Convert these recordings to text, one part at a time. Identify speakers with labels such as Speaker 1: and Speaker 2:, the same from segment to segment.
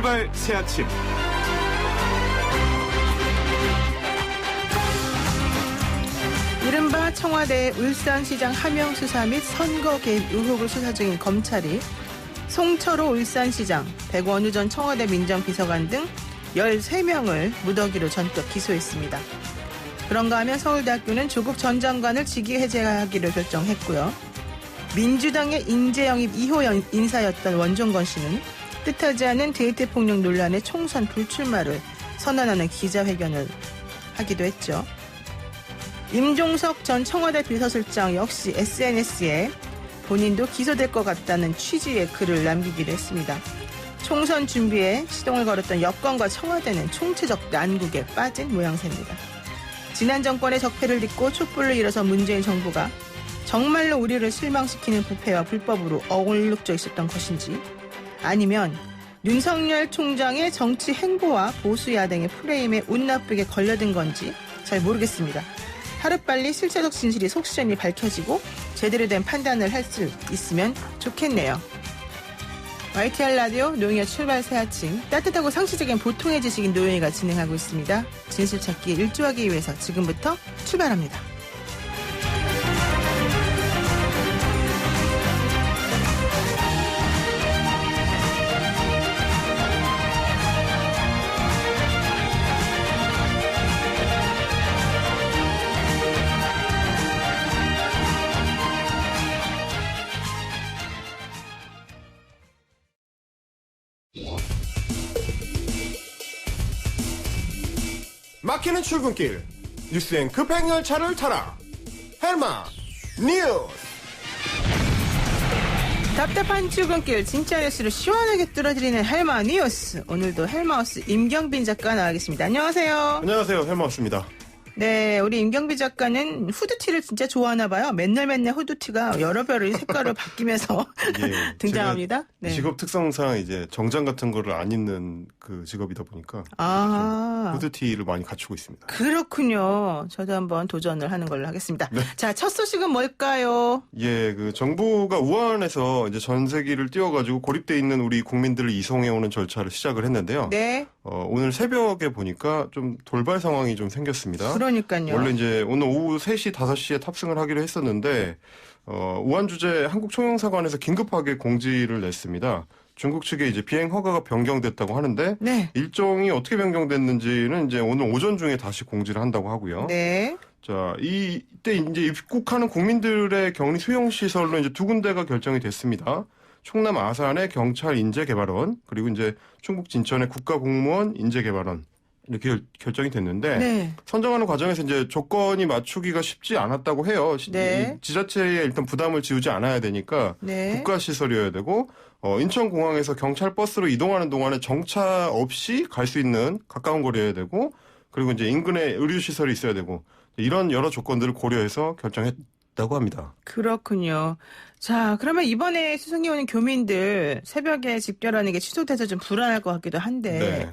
Speaker 1: 출발 새 아침.
Speaker 2: 이른바 청와대 울산시장 하명 수사 및 선거 개입 의혹을 수사 중인 검찰이 송철호 울산시장, 백원우 전 청와대 민정비서관 등 13명을 무더기로 전격 기소했습니다. 그런가 하면 서울대학교는 조국 전 장관을 직위 해제하기로 결정했고요. 민주당의 인재영입 2호 인사였던 원종건 씨는 뜻하지 않은 데이트 폭력 논란에 총선 불출마를 선언하는 기자회견을 하기도 했죠. 임종석 전 청와대 비서실장 역시 SNS에 본인도 기소될 것 같다는 취지의 글을 남기기도 했습니다. 총선 준비에 시동을 걸었던 여권과 청와대는 총체적 난국에 빠진 모양새입니다. 지난 정권의 적폐를 딛고 촛불을 일어선 문재인 정부가 정말로 우리를 실망시키는 부패와 불법으로 어울룩져 있었던 것인지, 아니면 윤석열 총장의 정치 행보와 보수 야당의 프레임에 운 나쁘게 걸려든 건지 잘 모르겠습니다. 하루빨리 실체적 진실이 속시원히 밝혀지고 제대로 된 판단을 할 수 있으면 좋겠네요. YTR 라디오 노영희의 출발 새 아침, 따뜻하고 상시적인 보통의 지식인 노영희가 진행하고 있습니다. 진실 찾기에 일조하기 위해서 지금부터 출발합니다.
Speaker 3: 막히는 출근길, 뉴스엔 급행열차를 타라. 헬마 뉴스.
Speaker 2: 답답한 출근길 진짜 뉴스를 시원하게 뚫어드리는 헬마 뉴스. 오늘도 헬마우스 임경빈 작가 나와겠습니다. 안녕하세요.
Speaker 3: 안녕하세요, 헬마우스입니다.
Speaker 2: 네, 우리 임경빈 작가는 후드티를 진짜 좋아하나 봐요. 맨날 후드티가 여러 별의 색깔을 바뀌면서
Speaker 3: 예,
Speaker 2: 등장합니다. 네.
Speaker 3: 직업 특성상 이제 정장 같은 거를 안 입는 그 직업이다 보니까 후드티를 많이 갖추고 있습니다.
Speaker 2: 그렇군요. 저도 한번 도전을 하는 걸로 하겠습니다.
Speaker 3: 네.
Speaker 2: 자, 첫 소식은 뭘까요?
Speaker 3: 예, 그 정부가 우한에서 이제 전세기를 띄워가지고 고립돼 있는 우리 국민들을 이송해오는 절차를 시작을 했는데요.
Speaker 2: 네.
Speaker 3: 오늘 새벽에 보니까 좀 돌발 상황이 좀 생겼습니다.
Speaker 2: 그러니까요.
Speaker 3: 원래 이제 오늘 오후 3시, 5시에 탑승을 하기로 했었는데, 우한 주재 한국총영사관에서 긴급하게 공지를 냈습니다. 중국 측에 이제 비행 허가가 변경됐다고 하는데,
Speaker 2: 네.
Speaker 3: 일정이 어떻게 변경됐는지는 이제 오늘 오전 중에 다시 공지를 한다고 하고요.
Speaker 2: 네.
Speaker 3: 자, 이때 이제 입국하는 국민들의 격리 수용 시설로 이제 두 군데가 결정이 됐습니다. 충남 아산의 경찰 인재개발원, 그리고 이제 충북 진천의 국가공무원 인재개발원, 이렇게 결정이 됐는데,
Speaker 2: 네.
Speaker 3: 선정하는 과정에서 이제 조건이 맞추기가 쉽지 않았다고 해요.
Speaker 2: 네.
Speaker 3: 지자체에 일단 부담을 지우지 않아야 되니까
Speaker 2: 네.
Speaker 3: 국가시설이어야 되고, 인천공항에서 경찰버스로 이동하는 동안에 정차 없이 갈 수 있는 가까운 거리여야 되고, 그리고 이제 인근에 의료시설이 있어야 되고, 이런 여러 조건들을 고려해서 결정했다고 합니다.
Speaker 2: 그렇군요. 자, 그러면 이번에 수송이 오는 교민들 새벽에 집결하는 게 취소돼서 좀 불안할 것 같기도 한데,
Speaker 3: 네.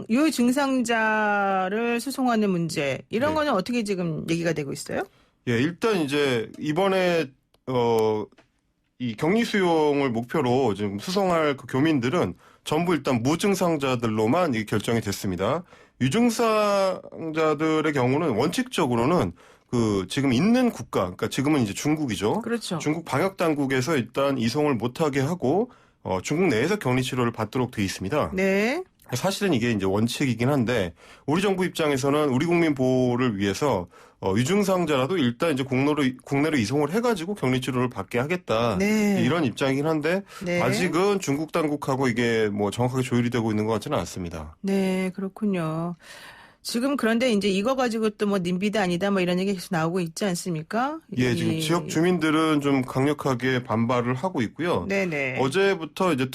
Speaker 2: 유증상자를 수송하는 문제, 이런
Speaker 3: 네.
Speaker 2: 거는 어떻게 지금 얘기가 되고 있어요?
Speaker 3: 예, 일단 이제 이번에 이 격리 수용을 목표로 지금 수송할 그 교민들은 전부 일단 무증상자들로만 이게 결정이 됐습니다. 유증상자들의 경우는 원칙적으로는 그 지금 있는 국가, 그러니까 지금은 이제 중국이죠.
Speaker 2: 그렇죠.
Speaker 3: 중국 방역 당국에서 일단 이송을 못하게 하고 중국 내에서 격리 치료를 받도록 돼 있습니다.
Speaker 2: 네.
Speaker 3: 사실은 이게 이제 원칙이긴 한데 우리 정부 입장에서는 우리 국민 보호를 위해서 유증상자라도 일단 이제 국내로 이송을 해가지고 격리 치료를 받게 하겠다.
Speaker 2: 네.
Speaker 3: 이런 입장이긴 한데
Speaker 2: 네.
Speaker 3: 아직은 중국 당국하고 이게 뭐 정확하게 조율이 되고 있는 것 같지는 않습니다.
Speaker 2: 네, 그렇군요. 지금 그런데 이제 이거 가지고 또 뭐 님비다 아니다 뭐 이런 얘기 계속 나오고 있지 않습니까?
Speaker 3: 예, 지금 지역 주민들은 좀 강력하게 반발을 하고 있고요.
Speaker 2: 네네.
Speaker 3: 어제부터 이제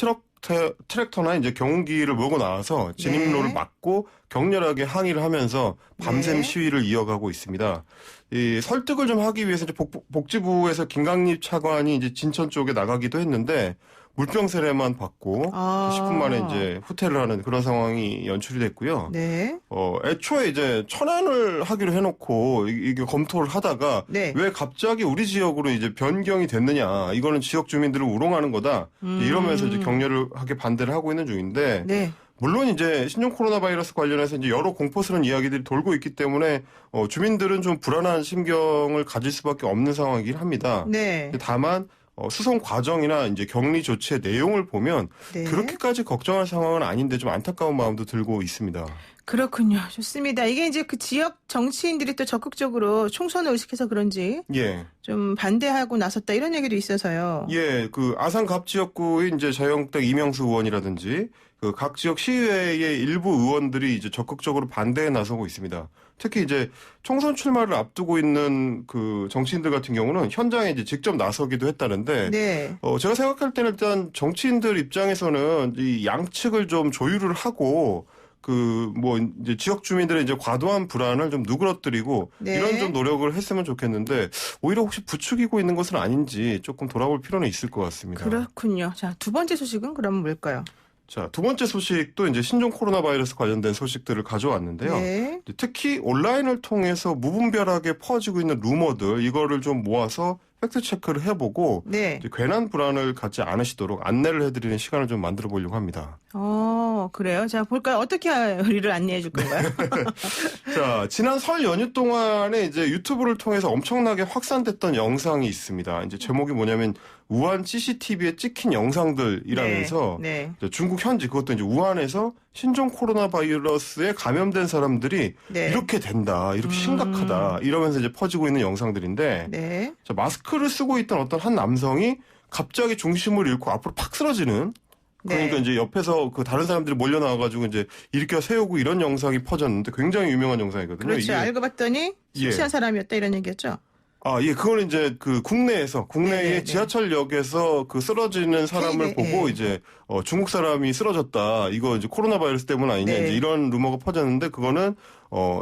Speaker 3: 트랙터나 이제 경운기를 몰고 나와서 진입로를
Speaker 2: 네.
Speaker 3: 막고 격렬하게 항의를 하면서 밤샘
Speaker 2: 네.
Speaker 3: 시위를 이어가고 있습니다. 이 설득을 좀 하기 위해서 이제 복지부에서 김강립 차관이 이제 진천 쪽에 나가기도 했는데 물병 세례만 받고
Speaker 2: 아.
Speaker 3: 10분 만에 이제 후퇴를 하는 그런 상황이 연출이 됐고요.
Speaker 2: 네.
Speaker 3: 애초에 이제 천안을 하기로 해놓고 이게 검토를 하다가
Speaker 2: 네.
Speaker 3: 왜 갑자기 우리 지역으로 이제 변경이 됐느냐. 이거는 지역 주민들을 우롱하는 거다. 이러면서 이제 격렬하게 반대를 하고 있는 중인데.
Speaker 2: 네.
Speaker 3: 물론 이제 신종 코로나 바이러스 관련해서 이제 여러 공포스러운 이야기들이 돌고 있기 때문에 주민들은 좀 불안한 심경을 가질 수밖에 없는 상황이긴 합니다.
Speaker 2: 네.
Speaker 3: 다만 수송 과정이나 이제 격리 조치의 내용을 보면
Speaker 2: 네.
Speaker 3: 그렇게까지 걱정할 상황은 아닌데 좀 안타까운 마음도 들고 있습니다.
Speaker 2: 그렇군요. 좋습니다. 이게 이제 그 지역 정치인들이 또 적극적으로 총선을 의식해서 그런지
Speaker 3: 예.
Speaker 2: 좀 반대하고 나섰다 이런 얘기도 있어서요.
Speaker 3: 예, 그 아산 갑 지역구의 이제 자유한국당 이명수 의원이라든지 그 각 지역 시의회의 일부 의원들이 이제 적극적으로 반대에 나서고 있습니다. 특히 이제 총선 출마를 앞두고 있는 그 정치인들 같은 경우는 현장에 이제 직접 나서기도 했다는데,
Speaker 2: 네.
Speaker 3: 제가 생각할 때는 일단 정치인들 입장에서는 이 양측을 좀 조율을 하고 그 뭐 이제 지역 주민들의 이제 과도한 불안을 좀 누그러뜨리고
Speaker 2: 네.
Speaker 3: 이런 좀 노력을 했으면 좋겠는데 오히려 혹시 부추기고 있는 것은 아닌지 조금 돌아볼 필요는 있을 것 같습니다.
Speaker 2: 그렇군요. 자, 두 번째 소식은 그러면 뭘까요?
Speaker 3: 자, 두 번째 소식도 이제 신종 코로나 바이러스 관련된 소식들을 가져왔는데요.
Speaker 2: 네.
Speaker 3: 특히 온라인을 통해서 무분별하게 퍼지고 있는 루머들 이거를 좀 모아서 팩트 체크를 해보고
Speaker 2: 네.
Speaker 3: 이제 괜한 불안을 갖지 않으시도록 안내를 해드리는 시간을 좀 만들어 보려고 합니다.
Speaker 2: 그래요. 자, 볼까요? 어떻게 우리를 안내해 줄 건가요?
Speaker 3: 자, 지난 설 연휴 동안에 이제 유튜브를 통해서 엄청나게 확산됐던 영상이 있습니다. 이제 제목이 뭐냐면 우한 CCTV에 찍힌 영상들이라면서
Speaker 2: 네.
Speaker 3: 이제 중국 현지 그것도 이제 우한에서 신종 코로나 바이러스에 감염된 사람들이
Speaker 2: 네.
Speaker 3: 이렇게 된다, 이렇게 심각하다 이러면서 이제 퍼지고 있는 영상들인데
Speaker 2: 네.
Speaker 3: 자, 마스크를 쓰고 있던 어떤 한 남성이 갑자기 중심을 잃고 앞으로 팍 쓰러지는 그러니까
Speaker 2: 네.
Speaker 3: 이제 옆에서 그 다른 사람들이 몰려 나와가지고 이제 일으켜 세우고 이런 영상이 퍼졌는데 굉장히 유명한 영상이거든요.
Speaker 2: 그렇죠.
Speaker 3: 이게
Speaker 2: 알고 봤더니 심취한 사람이었다 이런 얘기였죠.
Speaker 3: 예, 그거는 이제 그 국내의
Speaker 2: 네.
Speaker 3: 지하철역에서 그 쓰러지는 사람을
Speaker 2: 네.
Speaker 3: 보고 이제 중국 사람이 쓰러졌다. 이거 이제 코로나 바이러스 때문 아니냐.
Speaker 2: 네.
Speaker 3: 이제 이런 루머가 퍼졌는데 그거는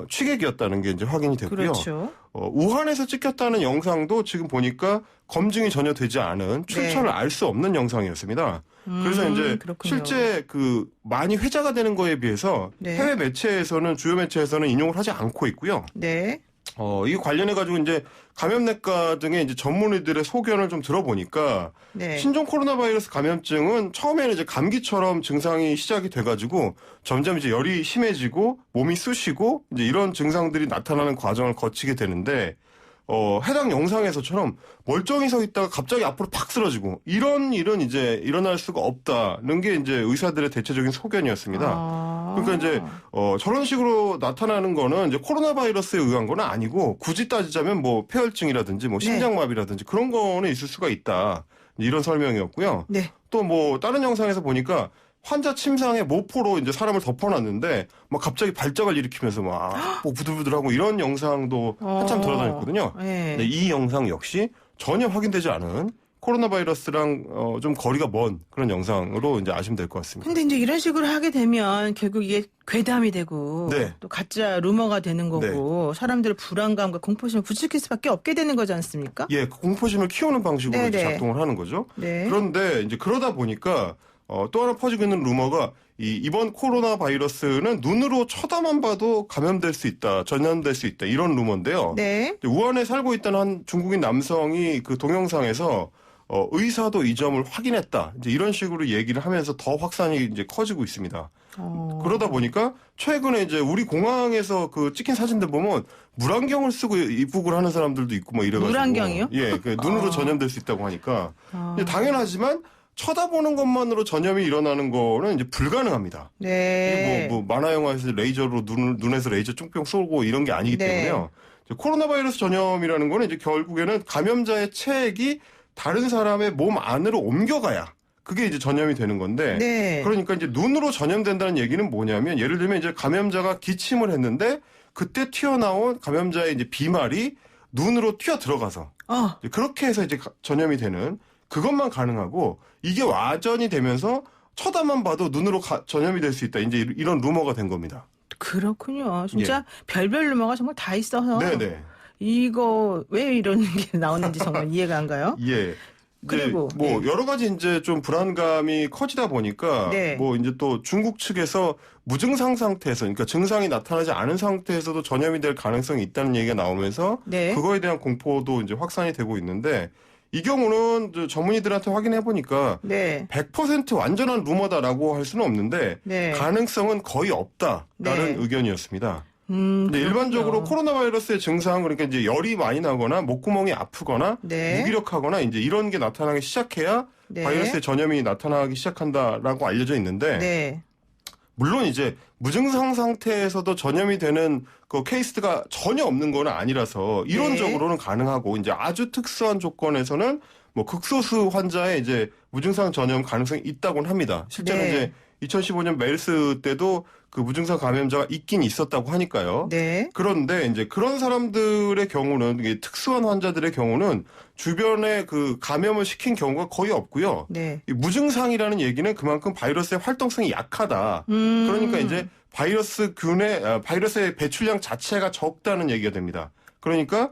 Speaker 3: 취객이었다는 게 이제 확인이 됐고요.
Speaker 2: 그렇죠.
Speaker 3: 우한에서 찍혔다는 영상도 지금 보니까 검증이 전혀 되지 않은 출처를 알 수 없는 영상이었습니다. 그래서 이제
Speaker 2: 그렇군요.
Speaker 3: 실제 그 많이 회자가 되는 거에 비해서
Speaker 2: 네.
Speaker 3: 해외 매체에서는 주요 매체에서는 인용을 하지 않고 있고요.
Speaker 2: 네.
Speaker 3: 이거 관련해가지고 이제 감염내과 등의 이제 전문의들의 소견을 좀 들어보니까
Speaker 2: 네.
Speaker 3: 신종 코로나 바이러스 감염증은 처음에는 이제 감기처럼 증상이 시작이 돼가지고 점점 이제 열이 심해지고 몸이 쑤시고 이제 이런 증상들이 나타나는 과정을 거치게 되는데 해당 영상에서처럼 멀쩡히 서 있다가 갑자기 앞으로 팍 쓰러지고 이런 일은 이제 일어날 수가 없다는 게 이제 의사들의 대체적인 소견이었습니다. 그러니까 이제 저런 식으로 나타나는 거는 이제 코로나 바이러스에 의한 건 아니고 굳이 따지자면 뭐 폐혈증이라든지 뭐 심장마비라든지 그런 거는 있을 수가 있다. 이런 설명이었고요.
Speaker 2: 네.
Speaker 3: 또 뭐 다른 영상에서 보니까 환자 침상에 모포로 이제 사람을 덮어놨는데 막 갑자기 발작을 일으키면서 막 뭐 부들부들하고 이런 영상도 한참 돌아다녔거든요.
Speaker 2: 네.
Speaker 3: 근데 이 영상 역시 전혀 확인되지 않은 코로나 바이러스랑 좀 거리가 먼 그런 영상으로 이제 아시면 될 것 같습니다.
Speaker 2: 근데 이제 이런 식으로 하게 되면 결국 이게 괴담이 되고
Speaker 3: 네.
Speaker 2: 또 가짜 루머가 되는 거고 사람들의 불안감과 공포심을 부추길 수밖에 없게 되는 거지 않습니까?
Speaker 3: 예, 공포심을 키우는 방식으로 이제
Speaker 2: 네네.
Speaker 3: 작동을 하는 거죠.
Speaker 2: 네.
Speaker 3: 그런데 이제 그러다 보니까 또 하나 퍼지고 있는 루머가 이번 코로나 바이러스는 눈으로 쳐다만 봐도 감염될 수 있다, 전염될 수 있다 이런 루머인데요.
Speaker 2: 네.
Speaker 3: 우한에 살고 있던 한 중국인 남성이 그 동영상에서 의사도 이 점을 확인했다. 이제 이런 식으로 얘기를 하면서 더 확산이 이제 커지고 있습니다. 그러다 보니까 최근에 이제 우리 공항에서 그 찍힌 사진들 보면 물안경을 쓰고 입국을 하는 사람들도 있고 뭐 이래가지고.
Speaker 2: 물안경이요?
Speaker 3: 예, 그 눈으로 전염될 수 있다고 하니까. 당연하지만 쳐다보는 것만으로 전염이 일어나는 거는 이제 불가능합니다.
Speaker 2: 네.
Speaker 3: 뭐 만화 영화에서 레이저로 눈에서 레이저 쫑뿅 쏘고 이런 게 아니기
Speaker 2: 네.
Speaker 3: 때문에요. 코로나 바이러스 전염이라는 거는 이제 결국에는 감염자의 체액이 다른 사람의 몸 안으로 옮겨가야 그게 이제 전염이 되는 건데.
Speaker 2: 네.
Speaker 3: 그러니까 이제 눈으로 전염된다는 얘기는 뭐냐면 예를 들면 이제 감염자가 기침을 했는데 그때 튀어나온 감염자의 이제 비말이 눈으로 튀어 들어가서 그렇게 해서 이제 전염이 되는 그것만 가능하고 이게 와전이 되면서 쳐다만 봐도 눈으로 전염이 될 수 있다. 이제 이런 루머가 된 겁니다.
Speaker 2: 그렇군요. 진짜 별별 루머가 정말 다 있어서.
Speaker 3: 네네.
Speaker 2: 이거 왜 이런 게 나오는지 정말 이해가 안 가요.
Speaker 3: 예.
Speaker 2: 그리고
Speaker 3: 뭐 여러 가지 이제 좀 불안감이 커지다 보니까
Speaker 2: 네.
Speaker 3: 뭐 이제 또 중국 측에서 무증상 상태에서 그러니까 증상이 나타나지 않은 상태에서도 전염이 될 가능성이 있다는 얘기가 나오면서
Speaker 2: 네.
Speaker 3: 그거에 대한 공포도 이제 확산이 되고 있는데 이 경우는 전문의들한테 확인해 보니까
Speaker 2: 네.
Speaker 3: 100% 완전한 루머다라고 할 수는 없는데
Speaker 2: 네.
Speaker 3: 가능성은 거의 없다라는
Speaker 2: 네.
Speaker 3: 의견이었습니다.
Speaker 2: 그렇군요.
Speaker 3: 근데 일반적으로 코로나 바이러스의 증상 그러니까 이제 열이 많이 나거나 목구멍이 아프거나
Speaker 2: 네.
Speaker 3: 무기력하거나 이제 이런 게 나타나기 시작해야
Speaker 2: 네.
Speaker 3: 바이러스의 전염이 나타나기 시작한다라고 알려져 있는데
Speaker 2: 네.
Speaker 3: 물론 이제 무증상 상태에서도 전염이 되는 그 케이스가 전혀 없는 건 아니라서 이론적으로는 가능하고 이제 아주 특수한 조건에서는 뭐 극소수 환자의 이제 무증상 전염 가능성이 있다고는 합니다. 실제로
Speaker 2: 네.
Speaker 3: 이제 2015년 메르스 때도 그 무증상 감염자가 있긴 있었다고 하니까요.
Speaker 2: 네.
Speaker 3: 그런데 이제 그런 사람들의 경우는 이게 특수한 환자들의 경우는 주변에 그 감염을 시킨 경우가 거의 없고요.
Speaker 2: 네.
Speaker 3: 이 무증상이라는 얘기는 그만큼 바이러스의 활동성이 약하다. 그러니까 이제 바이러스의 배출량 자체가 적다는 얘기가 됩니다. 그러니까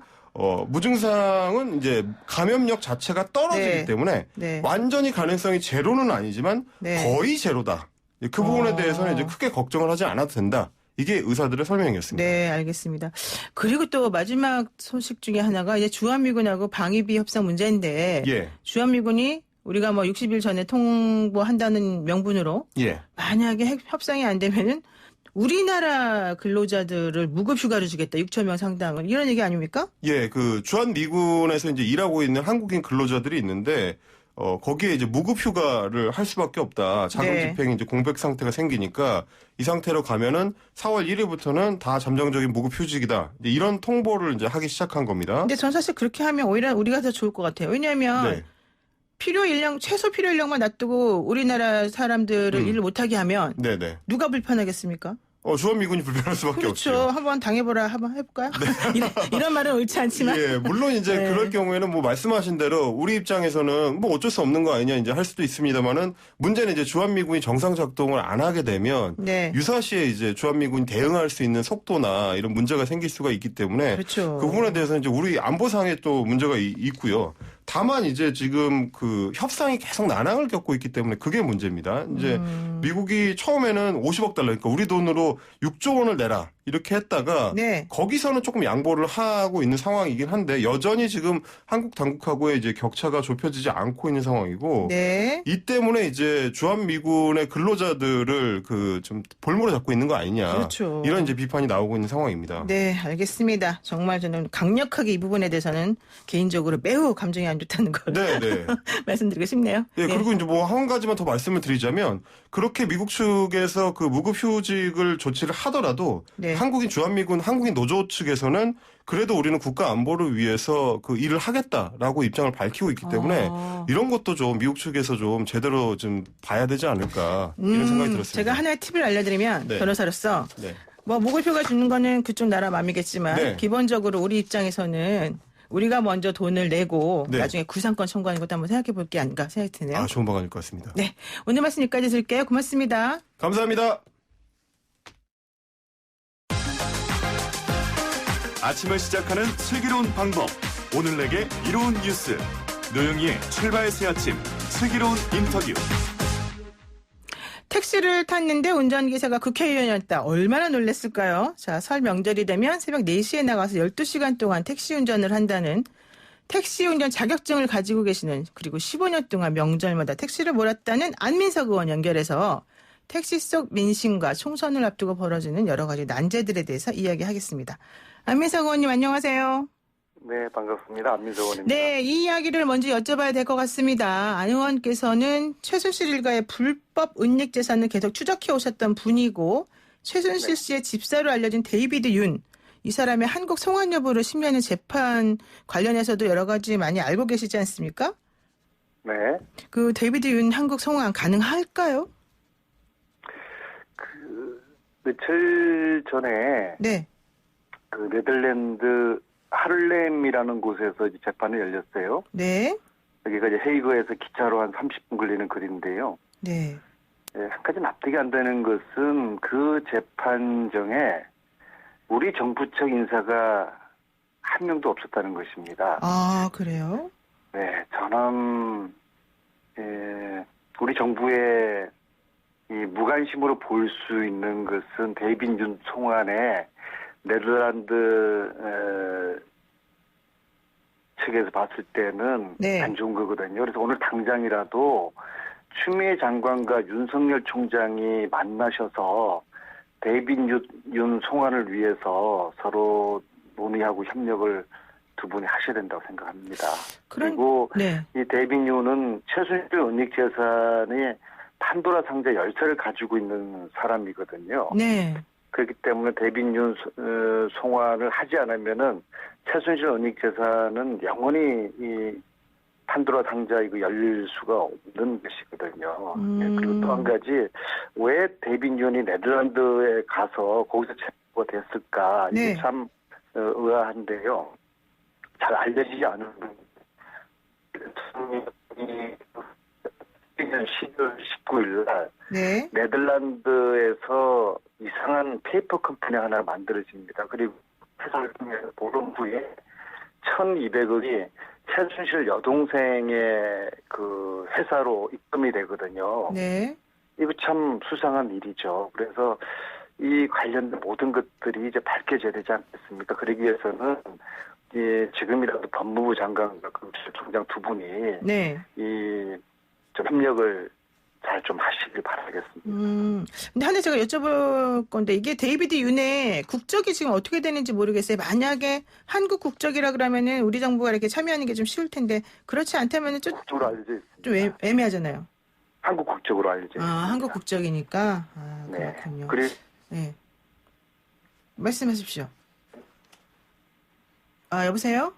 Speaker 3: 무증상은 이제 감염력 자체가 떨어지기
Speaker 2: 네.
Speaker 3: 때문에
Speaker 2: 네.
Speaker 3: 완전히 가능성이 제로는 아니지만
Speaker 2: 네.
Speaker 3: 거의 제로다. 그 부분에 대해서는 이제 크게 걱정을 하지 않아도 된다. 이게 의사들의 설명이었습니다.
Speaker 2: 네, 알겠습니다. 그리고 또 마지막 소식 중에 하나가 이제 주한미군하고 방위비 협상 문제인데
Speaker 3: 예.
Speaker 2: 주한미군이 우리가 뭐 60일 전에 통보한다는 명분으로
Speaker 3: 예.
Speaker 2: 만약에 협상이 안 되면은 우리나라 근로자들을 무급 휴가를 주겠다. 6천 명 상당을. 이런 얘기 아닙니까?
Speaker 3: 예, 그 주한미군에서 이제 일하고 있는 한국인 근로자들이 있는데 거기에 이제 무급 휴가를 할 수밖에 없다. 자금
Speaker 2: 네.
Speaker 3: 집행이 이제 공백 상태가 생기니까 이 상태로 가면은 4월 1일부터는 다 잠정적인 무급 휴직이다. 이제 이런 통보를 이제 하기 시작한 겁니다.
Speaker 2: 근데 전 사실 그렇게 하면 오히려 우리가 더 좋을 것 같아요. 왜냐하면
Speaker 3: 네.
Speaker 2: 최소 필요 인력만 놔두고 우리나라 사람들을 일을 못하게 하면
Speaker 3: 네네.
Speaker 2: 누가 불편하겠습니까?
Speaker 3: 주한미군이 불편할 수밖에
Speaker 2: 그렇죠.
Speaker 3: 없죠.
Speaker 2: 한번 당해보라. 한번 해볼까요? 이런 말은 옳지 않지만.
Speaker 3: 예, 물론 이제
Speaker 2: 네.
Speaker 3: 그럴 경우에는 뭐 말씀하신 대로 우리 입장에서는 뭐 어쩔 수 없는 거 아니냐 이제 할 수도 있습니다만은 문제는 이제 주한미군이 정상 작동을 안 하게 되면
Speaker 2: 네.
Speaker 3: 유사시에 이제 주한미군이 대응할 수 있는 속도나 이런 문제가 생길 수가 있기 때문에
Speaker 2: 그렇죠.
Speaker 3: 그 부분에 대해서는 이제 우리 안보상에 또 문제가 있고요. 다만 이제 지금 그 협상이 계속 난항을 겪고 있기 때문에 그게 문제입니다. 이제 미국이 처음에는 50억 달러, 그러니까 우리 돈으로 6조 원을 내라 이렇게 했다가
Speaker 2: 네.
Speaker 3: 거기서는 조금 양보를 하고 있는 상황이긴 한데 여전히 지금 한국 당국하고의 이제 격차가 좁혀지지 않고 있는 상황이고
Speaker 2: 네.
Speaker 3: 이 때문에 이제 주한미군의 근로자들을 그 좀 볼모로 잡고 있는 거 아니냐.
Speaker 2: 그렇죠.
Speaker 3: 이런 이제 비판이 나오고 있는 상황입니다.
Speaker 2: 네, 알겠습니다. 정말 저는 강력하게 이 부분에 대해서는 개인적으로 매우 감정이 안 좋다는 걸
Speaker 3: 네, 네.
Speaker 2: 말씀드리고 싶네요.
Speaker 3: 예,
Speaker 2: 네.
Speaker 3: 그리고 이제 뭐 한 가지만 더 말씀을 드리자면 그렇게 미국 측에서 그 무급 휴직을 조치를 하더라도
Speaker 2: 네.
Speaker 3: 한국인 주한미군 한국인 노조 측에서는 그래도 우리는 국가 안보를 위해서 그 일을 하겠다라고 입장을 밝히고 있기 때문에 이런 것도 좀 미국 측에서 좀 제대로 좀 봐야 되지 않을까 이런 생각이 들었습니다.
Speaker 2: 제가 하나의 팁을 알려드리면
Speaker 3: 네.
Speaker 2: 변호사로서
Speaker 3: 네.
Speaker 2: 뭐 무급휴가 주는 거는 그쪽 나라 맘이겠지만
Speaker 3: 네.
Speaker 2: 기본적으로 우리 입장에서는 우리가 먼저 돈을 내고
Speaker 3: 네.
Speaker 2: 나중에 구상권 청구하는 것도 한번 생각해 볼 게 아닌가 생각이 드네요.
Speaker 3: 아, 좋은 방안일 것 같습니다.
Speaker 2: 네, 오늘 말씀 여기까지 드릴게요. 고맙습니다.
Speaker 3: 감사합니다.
Speaker 1: 아침을 시작하는 슬기로운 방법. 오늘 내게 이로운 뉴스. 노영희의 출발 새 아침. 슬기로운 인터뷰.
Speaker 2: 택시를 탔는데 운전기사가 국회의원이었다. 얼마나 놀랐을까요? 자, 설 명절이 되면 새벽 4시에 나가서 12시간 동안 택시 운전을 한다는 택시 운전 자격증을 가지고 계시는 그리고 15년 동안 명절마다 택시를 몰았다는 안민석 의원 연결해서 택시 속 민심과 총선을 앞두고 벌어지는 여러 가지 난제들에 대해서 이야기하겠습니다. 안민석 의원님 안녕하세요.
Speaker 4: 네, 반갑습니다. 안민석 의원입니다.
Speaker 2: 네, 이 이야기를 먼저 여쭤봐야 될 것 같습니다. 안 의원께서는 최순실 일가의 불법 은닉 재산을 계속 추적해 오셨던 분이고 최순실 씨의 집사로 알려진 데이비드 윤, 이 사람의 한국 송환 여부를 심리하는 재판 관련해서도 여러 가지 많이 알고 계시지 않습니까?
Speaker 4: 네.
Speaker 2: 그 데이비드 윤 한국 송환 가능할까요?
Speaker 4: 며칠 전에
Speaker 2: 네.
Speaker 4: 그 네덜란드 하를렘이라는 곳에서 이제 재판이 열렸어요.
Speaker 2: 네.
Speaker 4: 여기가 이제 헤이그에서 기차로 한 30분 걸리는 거리인데요.
Speaker 2: 네.
Speaker 4: 한 가지 납득이 안 되는 것은 그 재판정에 우리 정부 측 인사가 한 명도 없었다는 것입니다.
Speaker 2: 아, 그래요?
Speaker 4: 네, 저는 우리 정부의 이 무관심으로 볼 수 있는 것은 데이빗 윤 총안의 네덜란드 측에서 봤을 때는
Speaker 2: 네.
Speaker 4: 안 좋은 거거든요. 그래서 오늘 당장이라도 추미애 장관과 윤석열 총장이 만나셔서 데이빗 윤 송환을 위해서 서로 논의하고 협력을 두 분이 하셔야 된다고 생각합니다. 그리고
Speaker 2: 네.
Speaker 4: 이 데이빗 윤은 최순실 은닉 재산의 판도라 상자 열쇠를 가지고 있는 사람이거든요.
Speaker 2: 네.
Speaker 4: 그렇기 때문에 데이빗 윤 송환을 하지 않으면은 최순실 은닉 재산은 영원히 이 판도라 상자 이거 열릴 수가 없는 것이거든요. 예, 그리고 또 한 가지 왜 데이빗 윤이 네덜란드에 가서 거기서 체포가 됐을까
Speaker 2: 네.
Speaker 4: 이게 참 의아한데요. 잘 알려지지 않은 대통령이 12월 19일 날
Speaker 2: 네.
Speaker 4: 네덜란드에서 이상한 페이퍼 컴퍼니 하나를 만들어집니다. 그리고 회사를 통해서 보름 후에 1,200억이 최순실 여동생의 그 회사로 입금이 되거든요.
Speaker 2: 네.
Speaker 4: 이거 참 수상한 일이죠. 그래서 이 관련된 모든 것들이 이제 밝혀져야 되지 않겠습니까? 그러기 위해서는 지금이라도 법무부 장관과 검찰총장 두 분이
Speaker 2: 네.
Speaker 4: 좀 협력을 잘 좀 하시길 바라겠습니다.
Speaker 2: 근데 하나 제가 여쭤볼 건데 이게 데이비드 윤의 국적이 지금 어떻게 되는지 모르겠어요. 만약에 한국 국적이라 그러면은 우리 정부가 이렇게 참여하는 게 좀 쉬울 텐데 그렇지 않다면은
Speaker 4: 국적으로 알려져 있습니다.
Speaker 2: 좀 애매하잖아요.
Speaker 4: 한국 국적으로 알려져 있습니다.
Speaker 2: 한국 국적이니까.
Speaker 4: 네.
Speaker 2: 그렇군요. 네. 말씀하십시오. 여보세요?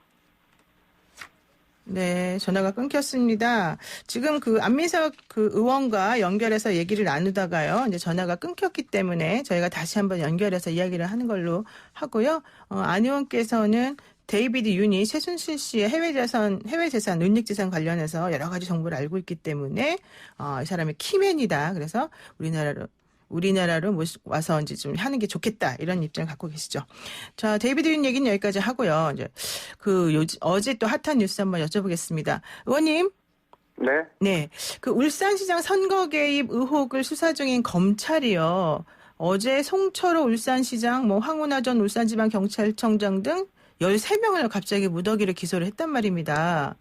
Speaker 2: 네, 전화가 끊겼습니다. 지금 그 안민석 그 의원과 연결해서 얘기를 나누다가요. 이제 전화가 끊겼기 때문에 저희가 다시 한번 연결해서 이야기를 하는 걸로 하고요. 안 의원께서는 데이비드 윤이 최순실 씨의 해외 재산, 은닉재산 관련해서 여러 가지 정보를 알고 있기 때문에 이 사람이 키맨이다. 그래서 우리나라로 와서 이제 좀 하는 게 좋겠다 이런 입장을 갖고 계시죠. 자, 데이비드 윤 얘기는 여기까지 하고요. 이제 어제 또 핫한 뉴스 한번 여쭤보겠습니다. 의원님.
Speaker 4: 네.
Speaker 2: 네, 그 울산시장 선거 개입 의혹을 수사 중인 검찰이요. 어제 송철호 울산시장, 황운하 전 울산지방경찰청장 등 13명을 갑자기 무더기로 기소를 했단 말입니다.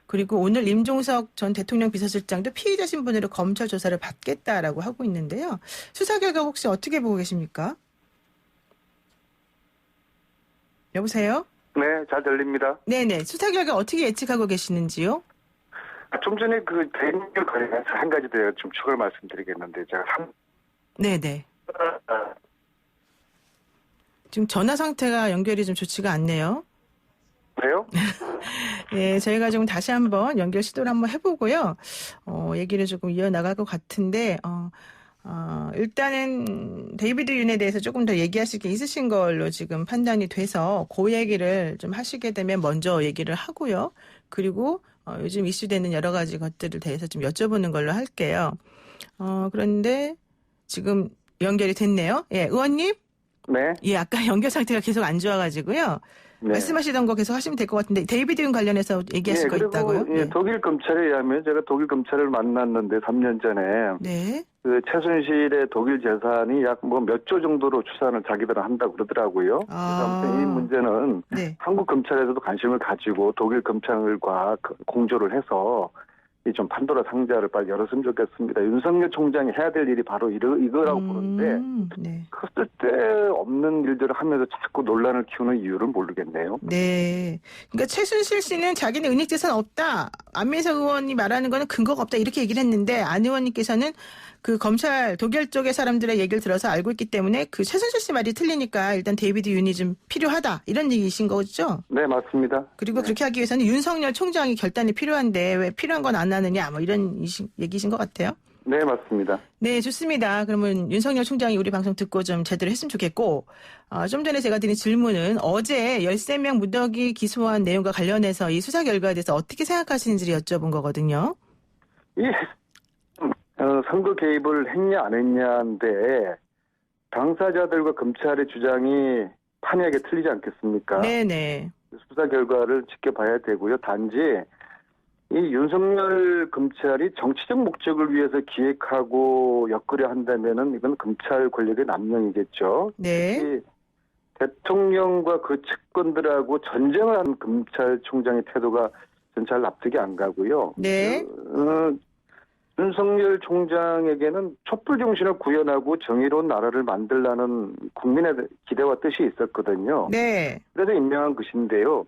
Speaker 2: 그리고 오늘 임종석 전 대통령 비서실장도 피의자 신분으로 검찰 조사를 받겠다라고 하고 있는데요. 수사 결과 혹시 어떻게 보고 계십니까? 여보세요?
Speaker 4: 네, 잘 들립니다.
Speaker 2: 네네. 수사 결과 어떻게 예측하고 계시는지요?
Speaker 4: 좀 전에 그 대인별 관련해서 한 가지 더 좀 추가로 말씀드리겠는데 제가
Speaker 2: 네네. 지금 전화 상태가 연결이 좀 좋지가 않네요.
Speaker 4: 그래요?
Speaker 2: 네, 저희가 좀 다시 한번 연결 시도를 한번 해보고요. 얘기를 조금 이어나갈 것 같은데, 일단은 데이비드 윤에 대해서 조금 더 얘기하실 게 있으신 걸로 지금 판단이 돼서 그 얘기를 좀 하시게 되면 먼저 얘기를 하고요. 그리고 요즘 이슈되는 여러 가지 것들을 대해서 좀 여쭤보는 걸로 할게요. 그런데 지금 연결이 됐네요. 예, 의원님?
Speaker 4: 네.
Speaker 2: 예, 아까 연결 상태가 계속 안 좋아가지고요.
Speaker 4: 네.
Speaker 2: 말씀하시던 거 계속 하시면 될 것 같은데 데이비드 윤 관련해서 얘기하실 거 있다고요?
Speaker 4: 예, 독일 검찰에 의하면 제가 독일 검찰을 만났는데 3년 전에
Speaker 2: 네.
Speaker 4: 그 최순실의 독일 재산이 약 몇 조 정도로 추산을 자기들은 한다고 그러더라고요. 그래서 아무튼 이 문제는
Speaker 2: 네.
Speaker 4: 한국 검찰에서도 관심을 가지고 독일 검찰과 공조를 해서 이 좀 판도라 상자를 빨리 열었으면 좋겠습니다. 윤석열 총장이 해야 될 일이 바로 이거라고 보는데
Speaker 2: 네.
Speaker 4: 쓸데없는 일들을 하면서 자꾸 논란을 키우는 이유를 모르겠네요.
Speaker 2: 네. 그러니까 최순실 씨는 자기는 은닉재산 없다. 안민석 의원이 말하는 거는 근거가 없다. 이렇게 얘기를 했는데 안 의원님께서는 그 검찰 독일 쪽의 사람들의 얘기를 들어서 알고 있기 때문에 그 최순실 씨 말이 틀리니까 일단 데이비드 윤이 좀 필요하다. 이런 얘기이신 거죠?
Speaker 4: 네, 맞습니다.
Speaker 2: 그리고 그렇게 하기 위해서는 윤석열 총장이 결단이 필요한데 왜 필요한 건 안 하느냐. 이런 얘기이신 것 같아요.
Speaker 4: 네, 맞습니다.
Speaker 2: 네, 좋습니다. 그러면 윤석열 총장이 우리 방송 듣고 좀 제대로 했으면 좋겠고, 좀 전에 제가 드린 질문은 어제 13명 무더기 기소한 내용과 관련해서 이 수사 결과에 대해서 어떻게 생각하시는지를 여쭤본 거거든요.
Speaker 4: 선거 개입을 했냐 안 했냐인데 당사자들과 검찰의 주장이 판이하게 틀리지 않겠습니까?
Speaker 2: 네네.
Speaker 4: 수사 결과를 지켜봐야 되고요. 단지 이 윤석열 검찰이 정치적 목적을 위해서 기획하고 엮으려 한다면은 이건 검찰 권력의 남용이겠죠.
Speaker 2: 네.
Speaker 4: 특히 대통령과 그 측근들하고 전쟁을 한 검찰총장의 태도가 전 잘 납득이 안 가고요.
Speaker 2: 네.
Speaker 4: 윤석열 총장에게는 촛불 정신을 구현하고 정의로운 나라를 만들라는 국민의 기대와 뜻이 있었거든요.
Speaker 2: 네.
Speaker 4: 그래서 임명한 것인데요.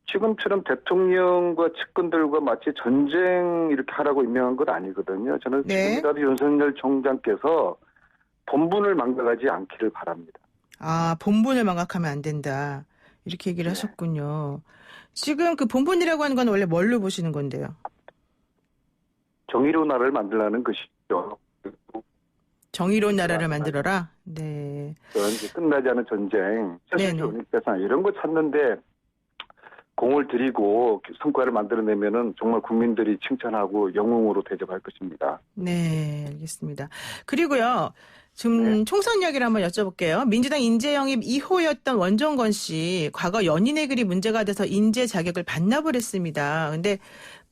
Speaker 4: 지금처럼 대통령과 측근들과 마치 전쟁 이렇게 하라고 임명한 건 아니거든요. 저는
Speaker 2: 네.
Speaker 4: 지금이라도 윤석열 총장께서 본분을 망각하지 않기를 바랍니다.
Speaker 2: 아, 본분을 망각하면 안 된다. 이렇게 얘기를 하셨군요. 지금 그 본분이라고 하는 건 원래 뭘로 보시는 건데요?
Speaker 4: 정의로운 나라를 만들라는 것이죠.
Speaker 2: 정의로운 나라를 만들어라? 네.
Speaker 4: 이제 끝나지 않은 전쟁,
Speaker 2: 네네.
Speaker 4: 세상 이런 거 찾는데 공을 들이고 성과를 만들어내면은 정말 국민들이 칭찬하고 영웅으로 대접할 것입니다.
Speaker 2: 네, 알겠습니다. 그리고요, 지금 총선 이야기를 한번 여쭤볼게요. 민주당 인재 영입 2호였던 원종건 씨, 과거 연인의 글이 문제가 돼서 인재 자격을 반납을 했습니다. 근데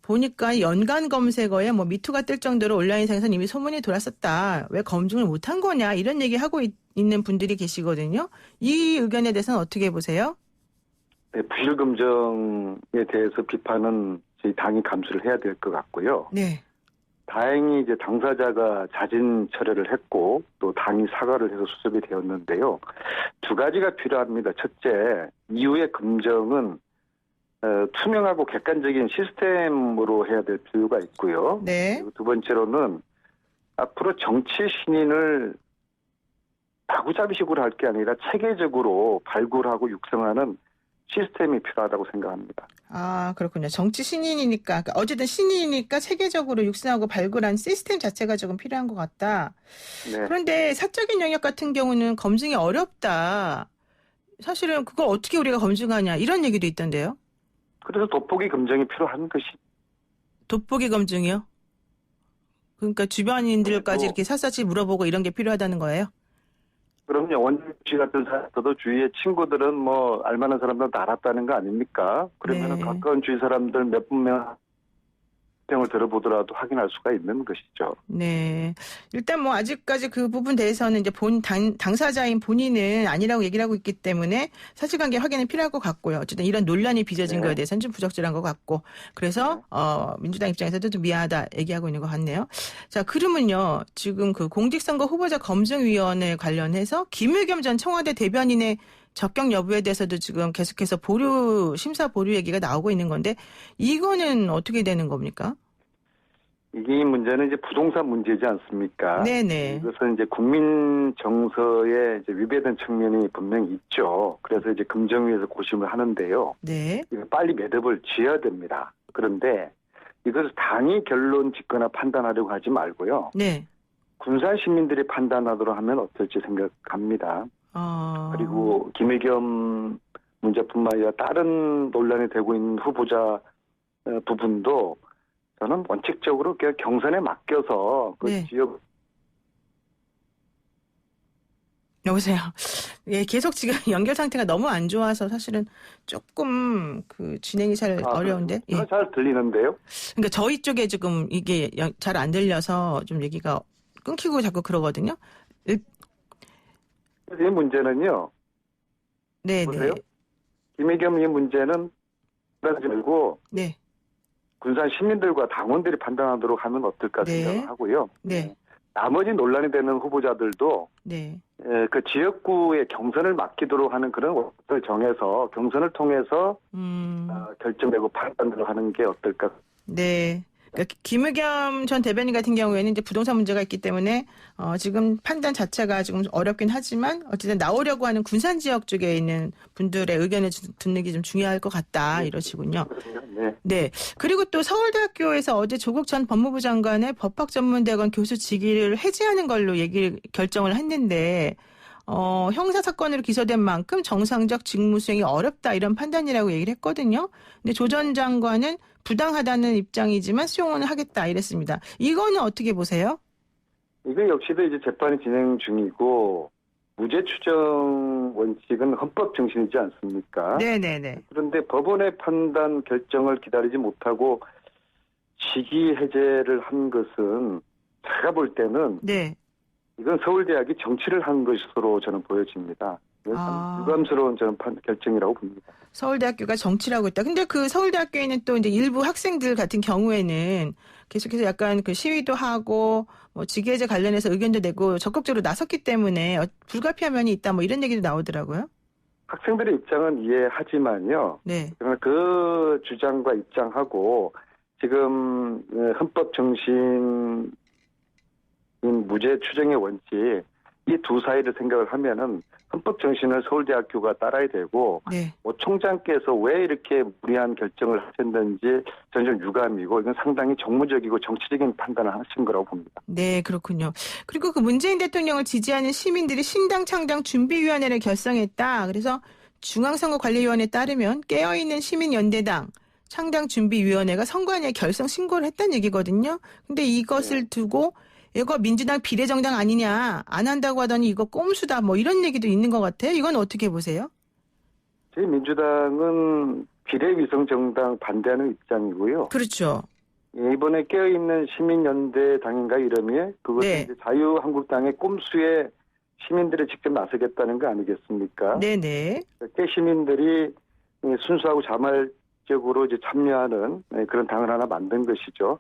Speaker 2: 보니까 연관 검색어에 뭐 미투가 뜰 정도로 온라인상에서는 이미 소문이 돌았었다. 왜 검증을 못한 거냐 이런 얘기하고 있는 분들이 계시거든요. 이 의견에 대해서는 어떻게 보세요?
Speaker 4: 네, 부실검증에 대해서 비판은 저희 당이 감수를 해야 될 것 같고요.
Speaker 2: 네.
Speaker 4: 다행히 이제 당사자가 자진 철회를 했고 또 당이 사과를 해서 수습이 되었는데요. 두 가지가 필요합니다. 첫째, 이후의 검증은 투명하고 객관적인 시스템으로 해야 될 필요가 있고요.
Speaker 2: 네.
Speaker 4: 그리고 두 번째로는 앞으로 정치 신인을 다구잡이식으로 할 게 아니라 체계적으로 발굴하고 육성하는 시스템이 필요하다고 생각합니다.
Speaker 2: 아, 그렇군요. 정치 신인이니까, 그러니까 어쨌든 신인이니까 체계적으로 육성하고 발굴한 시스템 자체가 조금 필요한 것 같다.
Speaker 4: 네.
Speaker 2: 그런데 사적인 영역 같은 경우는 검증이 어렵다. 사실은 그걸 어떻게 우리가 검증하냐 이런 얘기도 있던데요.
Speaker 4: 그래서 돋보기 검증이 필요한 것이.
Speaker 2: 돋보기 검증이요? 그러니까 주변인들까지 이렇게 샅샅이 물어보고 이런 게 필요하다는 거예요?
Speaker 4: 그럼요. 원주 씨 같은 사람도 주위의 친구들은 뭐 알만한 사람들은 다 알았다는 거 아닙니까? 그러면
Speaker 2: 네.
Speaker 4: 가까운 주위 사람들 몇 분명 평을 들어보더라도 확인할 수가 있는 것이죠.
Speaker 2: 네. 일단 뭐 아직까지 그 부분 대해서는 이제 당사자인 본인은 아니라고 얘기를 하고 있기 때문에 사실관계 확인이 필요할 것 같고요. 어쨌든 이런 논란이 빚어진 거에 대해서는 좀 부적절한 것 같고. 그래서 민주당 입장에서도 좀 미안하다 얘기하고 있는 것 같네요. 자, 그러면요. 지금 그 공직선거 후보자 검증위원회 관련해서 김의겸 전 청와대 대변인의 적격 여부에 대해서도 지금 계속해서 심사 보류 얘기가 나오고 있는 건데 이거는 어떻게 되는 겁니까?
Speaker 4: 이게 문제는 이제 부동산 문제지 않습니까?
Speaker 2: 네네.
Speaker 4: 이것은 이제 국민 정서에 이제 위배된 측면이 분명히 있죠. 그래서 이제 금정위에서 고심을 하는데요.
Speaker 2: 네.
Speaker 4: 이거 빨리 매듭을 지어야 됩니다. 그런데 이것을 당이 결론 짓거나 판단하려고 하지 말고요.
Speaker 2: 네.
Speaker 4: 군산 시민들이 판단하도록 하면 어떨지 생각합니다. 그리고 김의겸 문제뿐만 아니라 다른 논란이 되고 있는 후보자 부분도 저는 원칙적으로 그냥 경선에 맡겨서 그
Speaker 2: 네.
Speaker 4: 지역.
Speaker 2: 여보세요. 예, 계속 지금 연결 상태가 너무 안 좋아서 사실은 조금 그 진행이 잘 어려운데. 예.
Speaker 4: 잘 들리는데요?
Speaker 2: 그러니까 저희 쪽에 지금 이게 잘 안 들려서 좀 얘기가 끊기고 자꾸 그러거든요.
Speaker 4: 이 문제는요.
Speaker 2: 네,
Speaker 4: 보세요.
Speaker 2: 네.
Speaker 4: 김의겸 이 문제는 그러지 말고
Speaker 2: 네.
Speaker 4: 군산 시민들과 당원들이 판단하도록 하면 어떨까
Speaker 2: 네.
Speaker 4: 생각을 하고요.
Speaker 2: 네.
Speaker 4: 나머지 논란이 되는 후보자들도
Speaker 2: 네.
Speaker 4: 그 지역구의 경선을 맡기도록 하는 그런 것을 정해서 경선을 통해서 결정되고 판단을 하는 게 어떨까.
Speaker 2: 네. 그러니까 김의겸 전 대변인 같은 경우에는 이제 부동산 문제가 있기 때문에 지금 판단 자체가 지금 어렵긴 하지만 어쨌든 나오려고 하는 군산 지역 쪽에 있는 분들의 의견을 듣는 게 좀 중요할 것 같다 이러시군요.
Speaker 4: 네.
Speaker 2: 네. 그리고 또 서울대학교에서 어제 조국 전 법무부 장관의 법학전문대학원 교수 직위를 해지하는 걸로 결정을 했는데 형사사건으로 기소된 만큼 정상적 직무 수행이 어렵다 이런 판단이라고 얘기를 했거든요. 근데 조 전 장관은 부당하다는 입장이지만 수용은 하겠다 이랬습니다. 이거는 어떻게 보세요?
Speaker 4: 이거 역시도 이제 재판이 진행 중이고 무죄 추정 원칙은 헌법 정신이지 않습니까?
Speaker 2: 네네네.
Speaker 4: 그런데 법원의 판단 결정을 기다리지 못하고 직위 해제를 한 것은 제가 볼 때는
Speaker 2: 네.
Speaker 4: 이건 서울대학이 정치를 한 것으로 저는 보여집니다. 그래서
Speaker 2: 아.
Speaker 4: 유감스러운 저는 결정이라고 봅니다.
Speaker 2: 서울대학교가 정치라고 했다. 근데 그 서울대학교에는 또 이제 일부 학생들 같은 경우에는 계속해서 약간 그 시위도 하고 뭐 직위해제 관련해서 의견도 내고 적극적으로 나섰기 때문에 불가피한 면이 있다 뭐 이런 얘기도 나오더라고요.
Speaker 4: 학생들의 입장은 이해하지만요.
Speaker 2: 네.
Speaker 4: 그러나 그 주장과 입장하고 지금 헌법 정신인 무죄 추정의 원칙 이 두 사이를 생각을 하면은 헌법 정신을 서울대학교가 따라야 되고
Speaker 2: 네.
Speaker 4: 뭐 총장께서 왜 이렇게 무리한 결정을 하셨는지 저는 좀 유감이고 이건 상당히 정무적이고 정치적인 판단을 하신 거라고 봅니다.
Speaker 2: 네, 그렇군요. 그리고 그 문재인 대통령을 지지하는 시민들이 신당 창당 준비위원회를 결성했다. 그래서 중앙선거관리위원회에 따르면 깨어있는 시민연대당 창당준비위원회가 선관위에 결성 신고를 했다는 얘기거든요. 근데 이것을 두고 이거 민주당 비례정당 아니냐, 안 한다고 하더니 이거 꼼수다, 뭐 이런 얘기도 있는 것 같아요. 이건 어떻게 보세요?
Speaker 4: 저희 민주당은 비례위성정당 반대하는 입장이고요.
Speaker 2: 그렇죠.
Speaker 4: 이번에 깨어있는 시민연대당인가 이름이 그것은
Speaker 2: 네.
Speaker 4: 이제 자유한국당의 꼼수에 시민들이 직접 나서겠다는 거 아니겠습니까?
Speaker 2: 네네.
Speaker 4: 시민들이 순수하고 자발적으로 이제 참여하는 그런 당을 하나 만든 것이죠.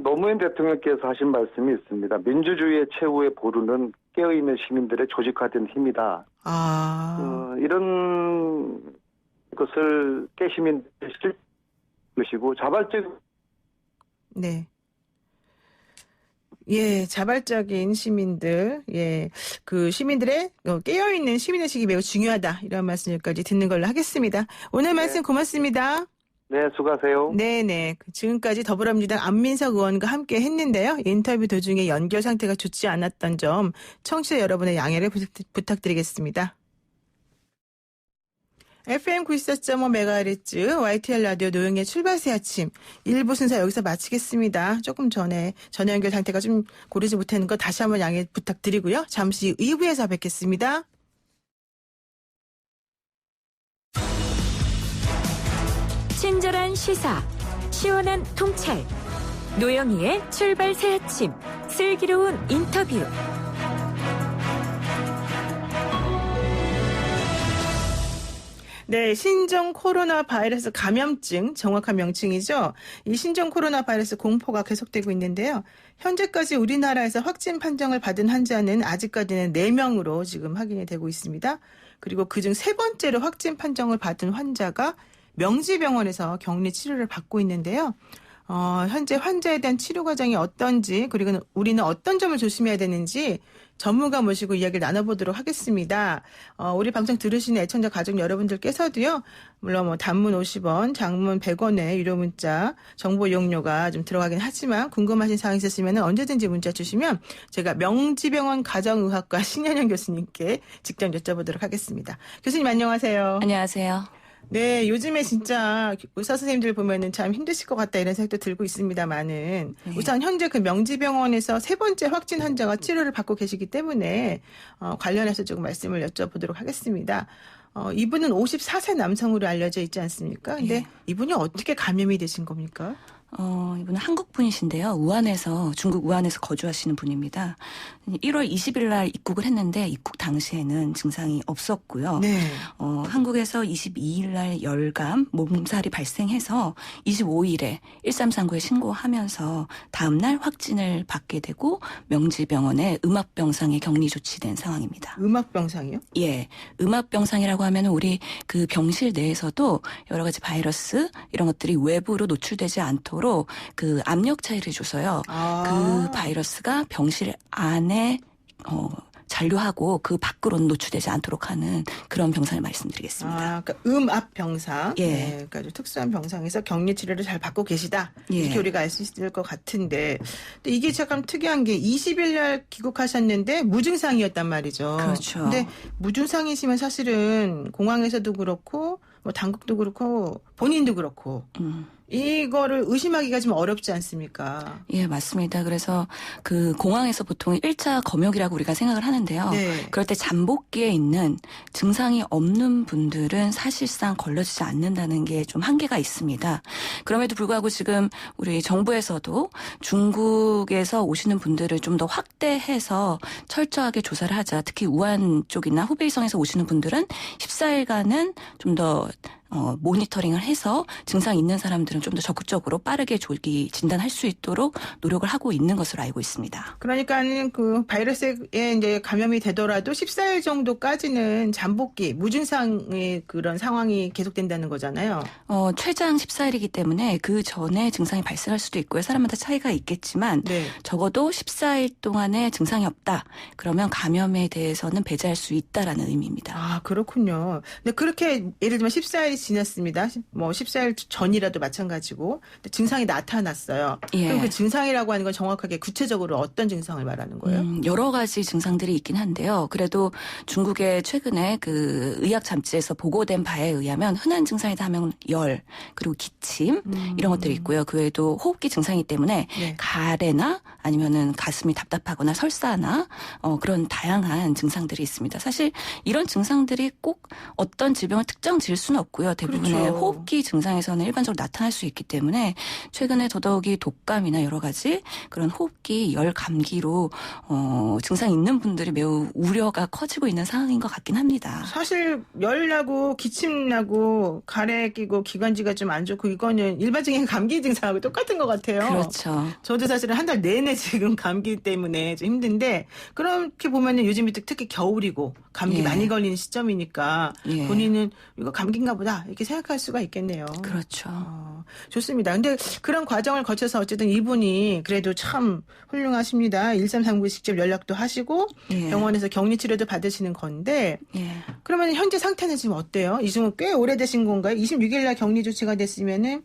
Speaker 4: 노무현 대통령께서 하신 말씀이 있습니다. 민주주의의 최후의 보루는 깨어있는 시민들의 조직화된 힘이다. 이런 것을 깨시민들이 실 것이고 자발적.
Speaker 2: 네. 예, 자발적인 시민들, 예, 그 시민들의 깨어있는 시민의식이 매우 중요하다. 이런 말씀까지 듣는 걸로 하겠습니다. 오늘 말씀 고맙습니다.
Speaker 4: 네, 수고하세요.
Speaker 2: 네네. 지금까지 더불어민주당 안민석 의원과 함께 했는데요. 인터뷰 도중에 연결 상태가 좋지 않았던 점 청취자 여러분의 양해를 부탁드리겠습니다. FM 94.5MHz YTL 라디오 노영의 출발새 아침 1부 순서 여기서 마치겠습니다. 조금 전에 전화 연결 상태가 좀 고르지 못하는 거 다시 한번 양해 부탁드리고요. 잠시 2부에서 뵙겠습니다.
Speaker 5: 친절한 시사, 시원한 통찰, 노영희의 출발 새 아침, 슬기로운 인터뷰.
Speaker 2: 네, 신종 코로나 바이러스 감염증, 정확한 명칭이죠. 이 신종 코로나 바이러스 공포가 계속되고 있는데요. 현재까지 우리나라에서 확진 판정을 받은 환자는 아직까지는 4명으로 지금 확인이 되고 있습니다. 그리고 그중 3번째로 확진 판정을 받은 환자가 명지병원에서 격리 치료를 받고 있는데요. 현재 환자에 대한 치료 과정이 어떤지, 그리고 우리는 어떤 점을 조심해야 되는지 전문가 모시고 이야기를 나눠보도록 하겠습니다. 우리 방송 들으시는 애청자 가족 여러분들께서도요, 물론 뭐 단문 50원, 장문 100원의 유료 문자 정보 이용료가 좀 들어가긴 하지만 궁금하신 사항 있으시면 언제든지 문자 주시면 제가 명지병원 가정의학과 신현영 교수님께 직접 여쭤보도록 하겠습니다. 교수님 안녕하세요.
Speaker 6: 안녕하세요.
Speaker 2: 네, 요즘에 진짜 의사 선생님들 보면은 참 힘드실 것 같다 이런 생각도 들고 있습니다만은
Speaker 6: 네.
Speaker 2: 우선 현재 그 명지병원에서 3번째 확진 환자가 치료를 받고 계시기 때문에 관련해서 조금 말씀을 여쭤보도록 하겠습니다. 이분은 54세 남성으로 알려져 있지 않습니까? 근데
Speaker 6: 네.
Speaker 2: 이분이 어떻게 감염이 되신 겁니까?
Speaker 6: 이분은 한국 분이신데요. 중국 우한에서 거주하시는 분입니다. 1월 20일 날 입국을 했는데 입국 당시에는 증상이 없었고요.
Speaker 2: 네.
Speaker 6: 한국에서 22일 날 열감, 몸살이 발생해서 25일에 1339에 신고하면서 다음 날 확진을 받게 되고 명지병원에 음압병상에 격리 조치된 상황입니다.
Speaker 2: 음압병상이요?
Speaker 6: 예. 음압병상이라고 하면 우리 그 병실 내에서도 여러 가지 바이러스 이런 것들이 외부로 노출되지 않도록 그 압력 차이를 줘서요. 그 바이러스가 병실 안에 잔류하고 그 밖으로는 노출되지 않도록 하는 그런 병상을 말씀드리겠습니다.
Speaker 2: 그러니까 음압병상.
Speaker 6: 예.
Speaker 2: 네, 그러니까 아주 특수한 병상에서 격리 치료를 잘 받고 계시다.
Speaker 6: 예.
Speaker 2: 이렇게 우리가 알 수 있을 것 같은데. 근데 이게 참 특이한 게 20일 날 귀국하셨는데 무증상이었단 말이죠.
Speaker 6: 그렇죠.
Speaker 2: 근데 무증상이시면 사실은 공항에서도 그렇고 뭐 당국도 그렇고 본인도 그렇고 이거를 의심하기가 좀 어렵지 않습니까?
Speaker 6: 예, 맞습니다. 그래서 그 공항에서 보통 1차 검역이라고 우리가 생각을 하는데요.
Speaker 2: 네.
Speaker 6: 그럴 때 잠복기에 있는 증상이 없는 분들은 사실상 걸러지지 않는다는 게 좀 한계가 있습니다. 그럼에도 불구하고 지금 우리 정부에서도 중국에서 오시는 분들을 좀 더 확대해서 철저하게 조사를 하자. 특히 우한 쪽이나 후베이성에서 오시는 분들은 14일간은 좀 더 모니터링을 해서 증상 있는 사람들은 좀 더 적극적으로 빠르게 조기 진단할 수 있도록 노력을 하고 있는 것으로 알고 있습니다.
Speaker 2: 그러니까는 그 바이러스에 이제 감염이 되더라도 14일 정도까지는 잠복기, 무증상의 그런 상황이 계속된다는 거잖아요.
Speaker 6: 최장 14일이기 때문에 그 전에 증상이 발생할 수도 있고요. 사람마다 차이가 있겠지만
Speaker 2: 네.
Speaker 6: 적어도 14일 동안에 증상이 없다. 그러면 감염에 대해서는 배제할 수 있다라는 의미입니다.
Speaker 2: 아, 그렇군요. 근데 그렇게 예를 들면 14일이 지났습니다. 뭐 14일 전이라도 마찬가지고 근데 증상이 나타났어요.
Speaker 6: 예.
Speaker 2: 그럼 그 증상이라고 하는 건 정확하게 구체적으로 어떤 증상을 말하는 거예요?
Speaker 6: 여러 가지 증상들이 있긴 한데요. 그래도 중국의 최근에 그 의학 잡지에서 보고된 바에 의하면 흔한 증상이다 하면 열, 그리고 기침 이런 것들이 있고요. 그 외에도 호흡기 증상이기 때문에
Speaker 2: 네.
Speaker 6: 가래나 아니면은 가슴이 답답하거나 설사나 그런 다양한 증상들이 있습니다. 사실 이런 증상들이 꼭 어떤 질병을 특정 지을 수는 없고요. 대부분의
Speaker 2: 그렇죠.
Speaker 6: 호흡기 증상에서는 일반적으로 나타날 수 있기 때문에 최근에 더더욱이 독감이나 여러 가지 그런 호흡기 열 감기로 증상 있는 분들이 매우 우려가 커지고 있는 상황인 것 같긴 합니다.
Speaker 2: 사실 열나고 기침나고 가래 끼고 기관지가 좀 안 좋고 이거는 일반적인 감기 증상하고 똑같은 것 같아요.
Speaker 6: 그렇죠.
Speaker 2: 저도 사실은 한 달 내내 지금 감기 때문에 좀 힘든데 그렇게 보면은 요즘 특히 겨울이고 감기
Speaker 6: 예.
Speaker 2: 많이 걸리는 시점이니까
Speaker 6: 예.
Speaker 2: 본인은 이거 감기인가 보다 이렇게 생각할 수가 있겠네요.
Speaker 6: 그렇죠.
Speaker 2: 좋습니다. 근데 그런 과정을 거쳐서 어쨌든 이분이 그래도 참 훌륭하십니다. 1339에 직접 연락도 하시고
Speaker 6: 예.
Speaker 2: 병원에서 격리 치료도 받으시는 건데
Speaker 6: 예.
Speaker 2: 그러면 현재 상태는 지금 어때요? 이중 꽤 오래되신 건가요? 26일 날 격리 조치가 됐으면은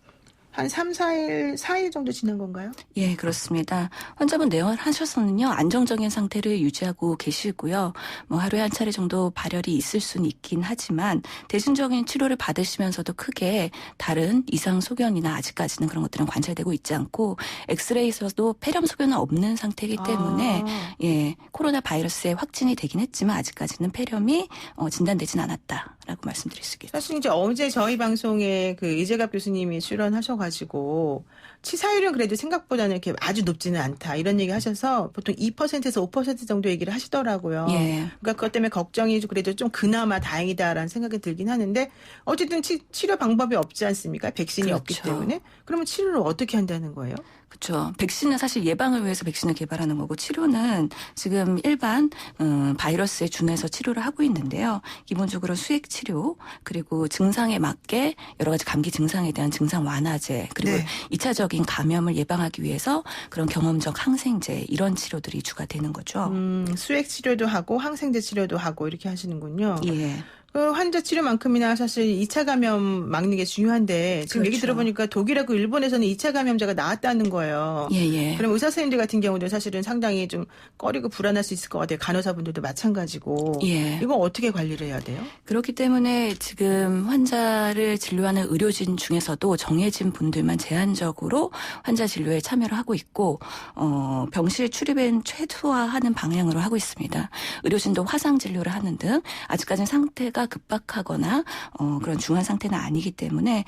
Speaker 2: 한 3, 4일 정도 지난 건가요?
Speaker 6: 예, 그렇습니다. 환자분 내원하셔서는요, 안정적인 상태를 유지하고 계시고요. 뭐 하루에 한 차례 정도 발열이 있을 수는 있긴 하지만 대신적인 치료를 받으시면서도 크게 다른 이상 소견이나 아직까지는 그런 것들은 관찰되고 있지 않고 엑스레이에서도 폐렴 소견은 없는 상태이기 때문에 예, 코로나 바이러스에 확진이 되긴 했지만 아직까지는 폐렴이 진단되진 않았다라고 말씀드릴 수 있겠습니다.
Speaker 2: 사실 이제 어제 저희 방송에 그 이재갑 교수님이 출연하셔가지고 치사율은 그래도 생각보다는 이렇게 아주 높지는 않다 이런 얘기 하셔서 보통 2%에서 5% 정도 얘기를 하시더라고요.
Speaker 6: 예.
Speaker 2: 그러니까 그것 때문에 걱정이 그래도 좀 그나마 다행이다라는 생각이 들긴 하는데 어쨌든 치료 방법이 없지 않습니까? 백신이
Speaker 6: 그렇죠.
Speaker 2: 없기 때문에. 그러면 치료를 어떻게 한다는 거예요?
Speaker 6: 그렇죠. 백신은 사실 예방을 위해서 백신을 개발하는 거고 치료는 지금 일반 바이러스에 준해서 치료를 하고 있는데요. 기본적으로 수액 치료 그리고 증상에 맞게 여러 가지 감기 증상에 대한 증상 완화제 그리고
Speaker 2: 네.
Speaker 6: 2차적인 감염을 예방하기 위해서 그런 경험적 항생제 이런 치료들이 주가 되는 거죠.
Speaker 2: 수액 치료도 하고 항생제 치료도 하고 이렇게 하시는군요.
Speaker 6: 예.
Speaker 2: 그 환자 치료만큼이나 사실 2차 감염 막는 게 중요한데 지금
Speaker 6: 그렇죠.
Speaker 2: 얘기 들어보니까 독일하고 일본에서는 2차 감염자가 나왔다는 거예요.
Speaker 6: 예.
Speaker 2: 그럼 의사 선생님들 같은 경우도 사실은 상당히 좀 꺼리고 불안할 수 있을 것 같아요. 간호사분들도 마찬가지고.
Speaker 6: 예.
Speaker 2: 이거 어떻게 관리를 해야 돼요?
Speaker 6: 그렇기 때문에 지금 환자를 진료하는 의료진 중에서도 정해진 분들만 제한적으로 환자 진료에 참여를 하고 있고 병실 출입엔 최소화하는 방향으로 하고 있습니다. 의료진도 화상 진료를 하는 등 아직까지는 상태가 급박하거나 그런 중한 상태는 아니기 때문에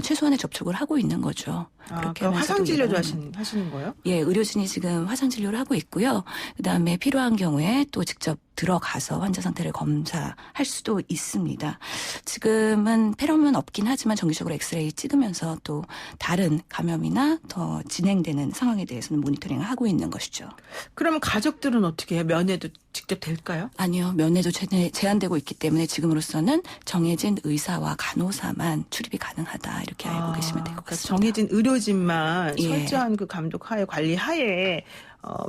Speaker 6: 최소한의 접촉을 하고 있는 거죠. 그렇게
Speaker 2: 그럼 화상 진료도
Speaker 6: 하면서도
Speaker 2: 하시는 거예요?
Speaker 6: 예, 의료진이 지금 화상 진료를 하고 있고요. 그다음에 필요한 경우에 또 직접 들어가서 환자 상태를 검사할 수도 있습니다. 지금은 폐렴은 없긴 하지만 정기적으로 엑스레이 찍으면서 또 다른 감염이나 더 진행되는 상황에 대해서는 모니터링을 하고 있는 것이죠.
Speaker 2: 그러면 가족들은 어떻게 해요? 면회도 직접 될까요?
Speaker 6: 아니요. 면회도 제한되고 있기 때문에 지금으로서는 정해진 의사와 간호사만 출입이 가능하다. 이렇게 알고 계시면 될 것
Speaker 2: 그러니까
Speaker 6: 같습니다.
Speaker 2: 정해진 의료진만
Speaker 6: 예.
Speaker 2: 철저한 그 감독 하에 관리 하에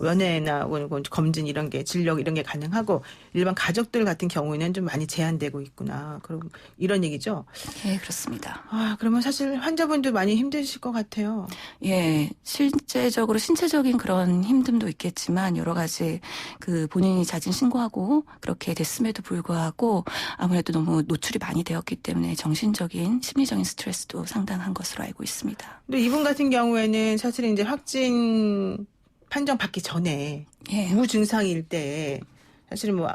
Speaker 2: 면회나 검진 이런 게 진료 이런 게 가능하고 일반 가족들 같은 경우에는 좀 많이 제한되고 있구나. 그럼 이런 얘기죠.
Speaker 6: 예, 그렇습니다.
Speaker 2: 그러면 사실 환자분도 많이 힘드실 것 같아요.
Speaker 6: 예, 실제적으로 신체적인 그런 힘듦도 있겠지만 여러 가지 그 본인이 자진 신고하고 그렇게 됐음에도 불구하고 아무래도 너무 노출이 많이 되었기 때문에 정신적인 심리적인 스트레스도 상당한 것으로 알고 있습니다.
Speaker 2: 근데 이분 같은 경우에는 사실 이제 확진 판정 받기 전에
Speaker 6: 예.
Speaker 2: 무증상일 때 사실은 뭐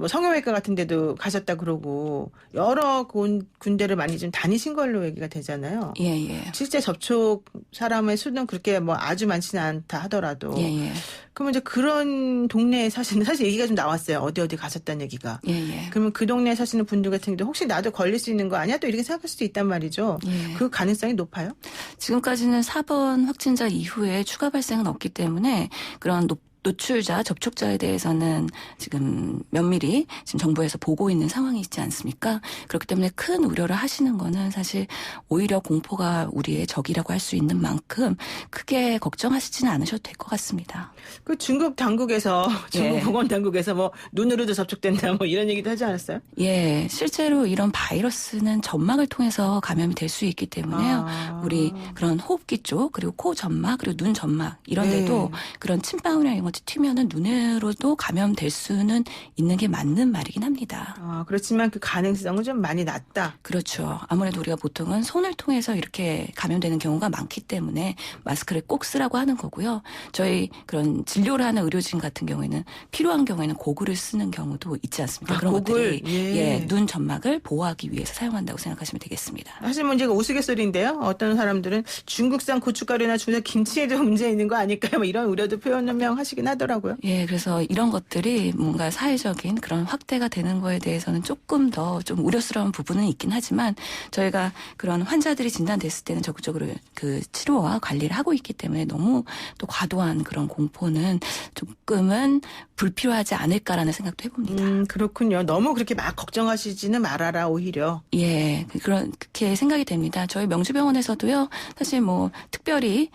Speaker 2: 성형외과 같은 데도 가셨다 그러고 여러 군데를 많이 좀 다니신 걸로 얘기가 되잖아요.
Speaker 6: 예, 예.
Speaker 2: 실제 접촉 사람의 수는 그렇게 뭐 아주 많지는 않다 하더라도.
Speaker 6: 예, 예.
Speaker 2: 그러면 이제 그런 동네에 사시는 사실 얘기가 좀 나왔어요. 어디 가셨다는 얘기가.
Speaker 6: 예, 예.
Speaker 2: 그러면 그 동네에 사시는 분들 같은 경우도 혹시 나도 걸릴 수 있는 거 아니야? 또 이렇게 생각할 수도 있단 말이죠.
Speaker 6: 예.
Speaker 2: 그 가능성이 높아요?
Speaker 6: 지금까지는 4번 확진자 이후에 추가 발생은 없기 때문에 그런 노출자, 접촉자에 대해서는 지금 면밀히 지금 정부에서 보고 있는 상황이 있지 않습니까? 그렇기 때문에 큰 우려를 하시는 거는 사실 오히려 공포가 우리의 적이라고 할 수 있는 만큼 크게 걱정하시지는 않으셔도 될 것 같습니다.
Speaker 2: 그 중국 당국에서, 중국
Speaker 6: 예.
Speaker 2: 보건당국에서 뭐 눈으로도 접촉된다 뭐 이런 얘기도 하지 않았어요?
Speaker 6: 예, 실제로 이런 바이러스는 점막을 통해서 감염이 될 수 있기 때문에요. 우리 그런 호흡기 쪽, 그리고 코 점막, 그리고 눈 점막 이런 데도 그런 침방울이나 이런 것들 튀면은 눈으로도 감염될 수는 있는 게 맞는 말이긴 합니다.
Speaker 2: 그렇지만 그 가능성은 좀 많이 낮다.
Speaker 6: 그렇죠. 아무래도 우리가 보통은 손을 통해서 이렇게 감염되는 경우가 많기 때문에 마스크를 꼭 쓰라고 하는 거고요. 저희 그런 진료를 하는 의료진 같은 경우에는 필요한 경우에는 고글을 쓰는 경우도 있지 않습니까? 그런
Speaker 2: 고글?
Speaker 6: 것들이 눈 점막을 보호하기 위해서 사용한다고 생각하시면 되겠습니다.
Speaker 2: 사실 문제가 우스갯소리인데요. 어떤 사람들은 중국산 고춧가루나 중국산 김치에도 문제 있는 거 아닐까요? 뭐 이런 우려도 표명하시긴 하더라고요.
Speaker 6: 예, 그래서 이런 것들이 뭔가 사회적인 그런 확대가 되는 거에 대해서는 조금 더 좀 우려스러운 부분은 있긴 하지만 저희가 그런 환자들이 진단됐을 때는 적극적으로 그 치료와 관리를 하고 있기 때문에 너무 또 과도한 그런 공포는 조금은 불필요하지 않을까라는 생각도 해봅니다.
Speaker 2: 그렇군요. 너무 그렇게 막 걱정하시지는 말아라 오히려.
Speaker 6: 예, 그렇게 생각이 됩니다. 저희 명주병원에서도요, 사실 뭐 특별히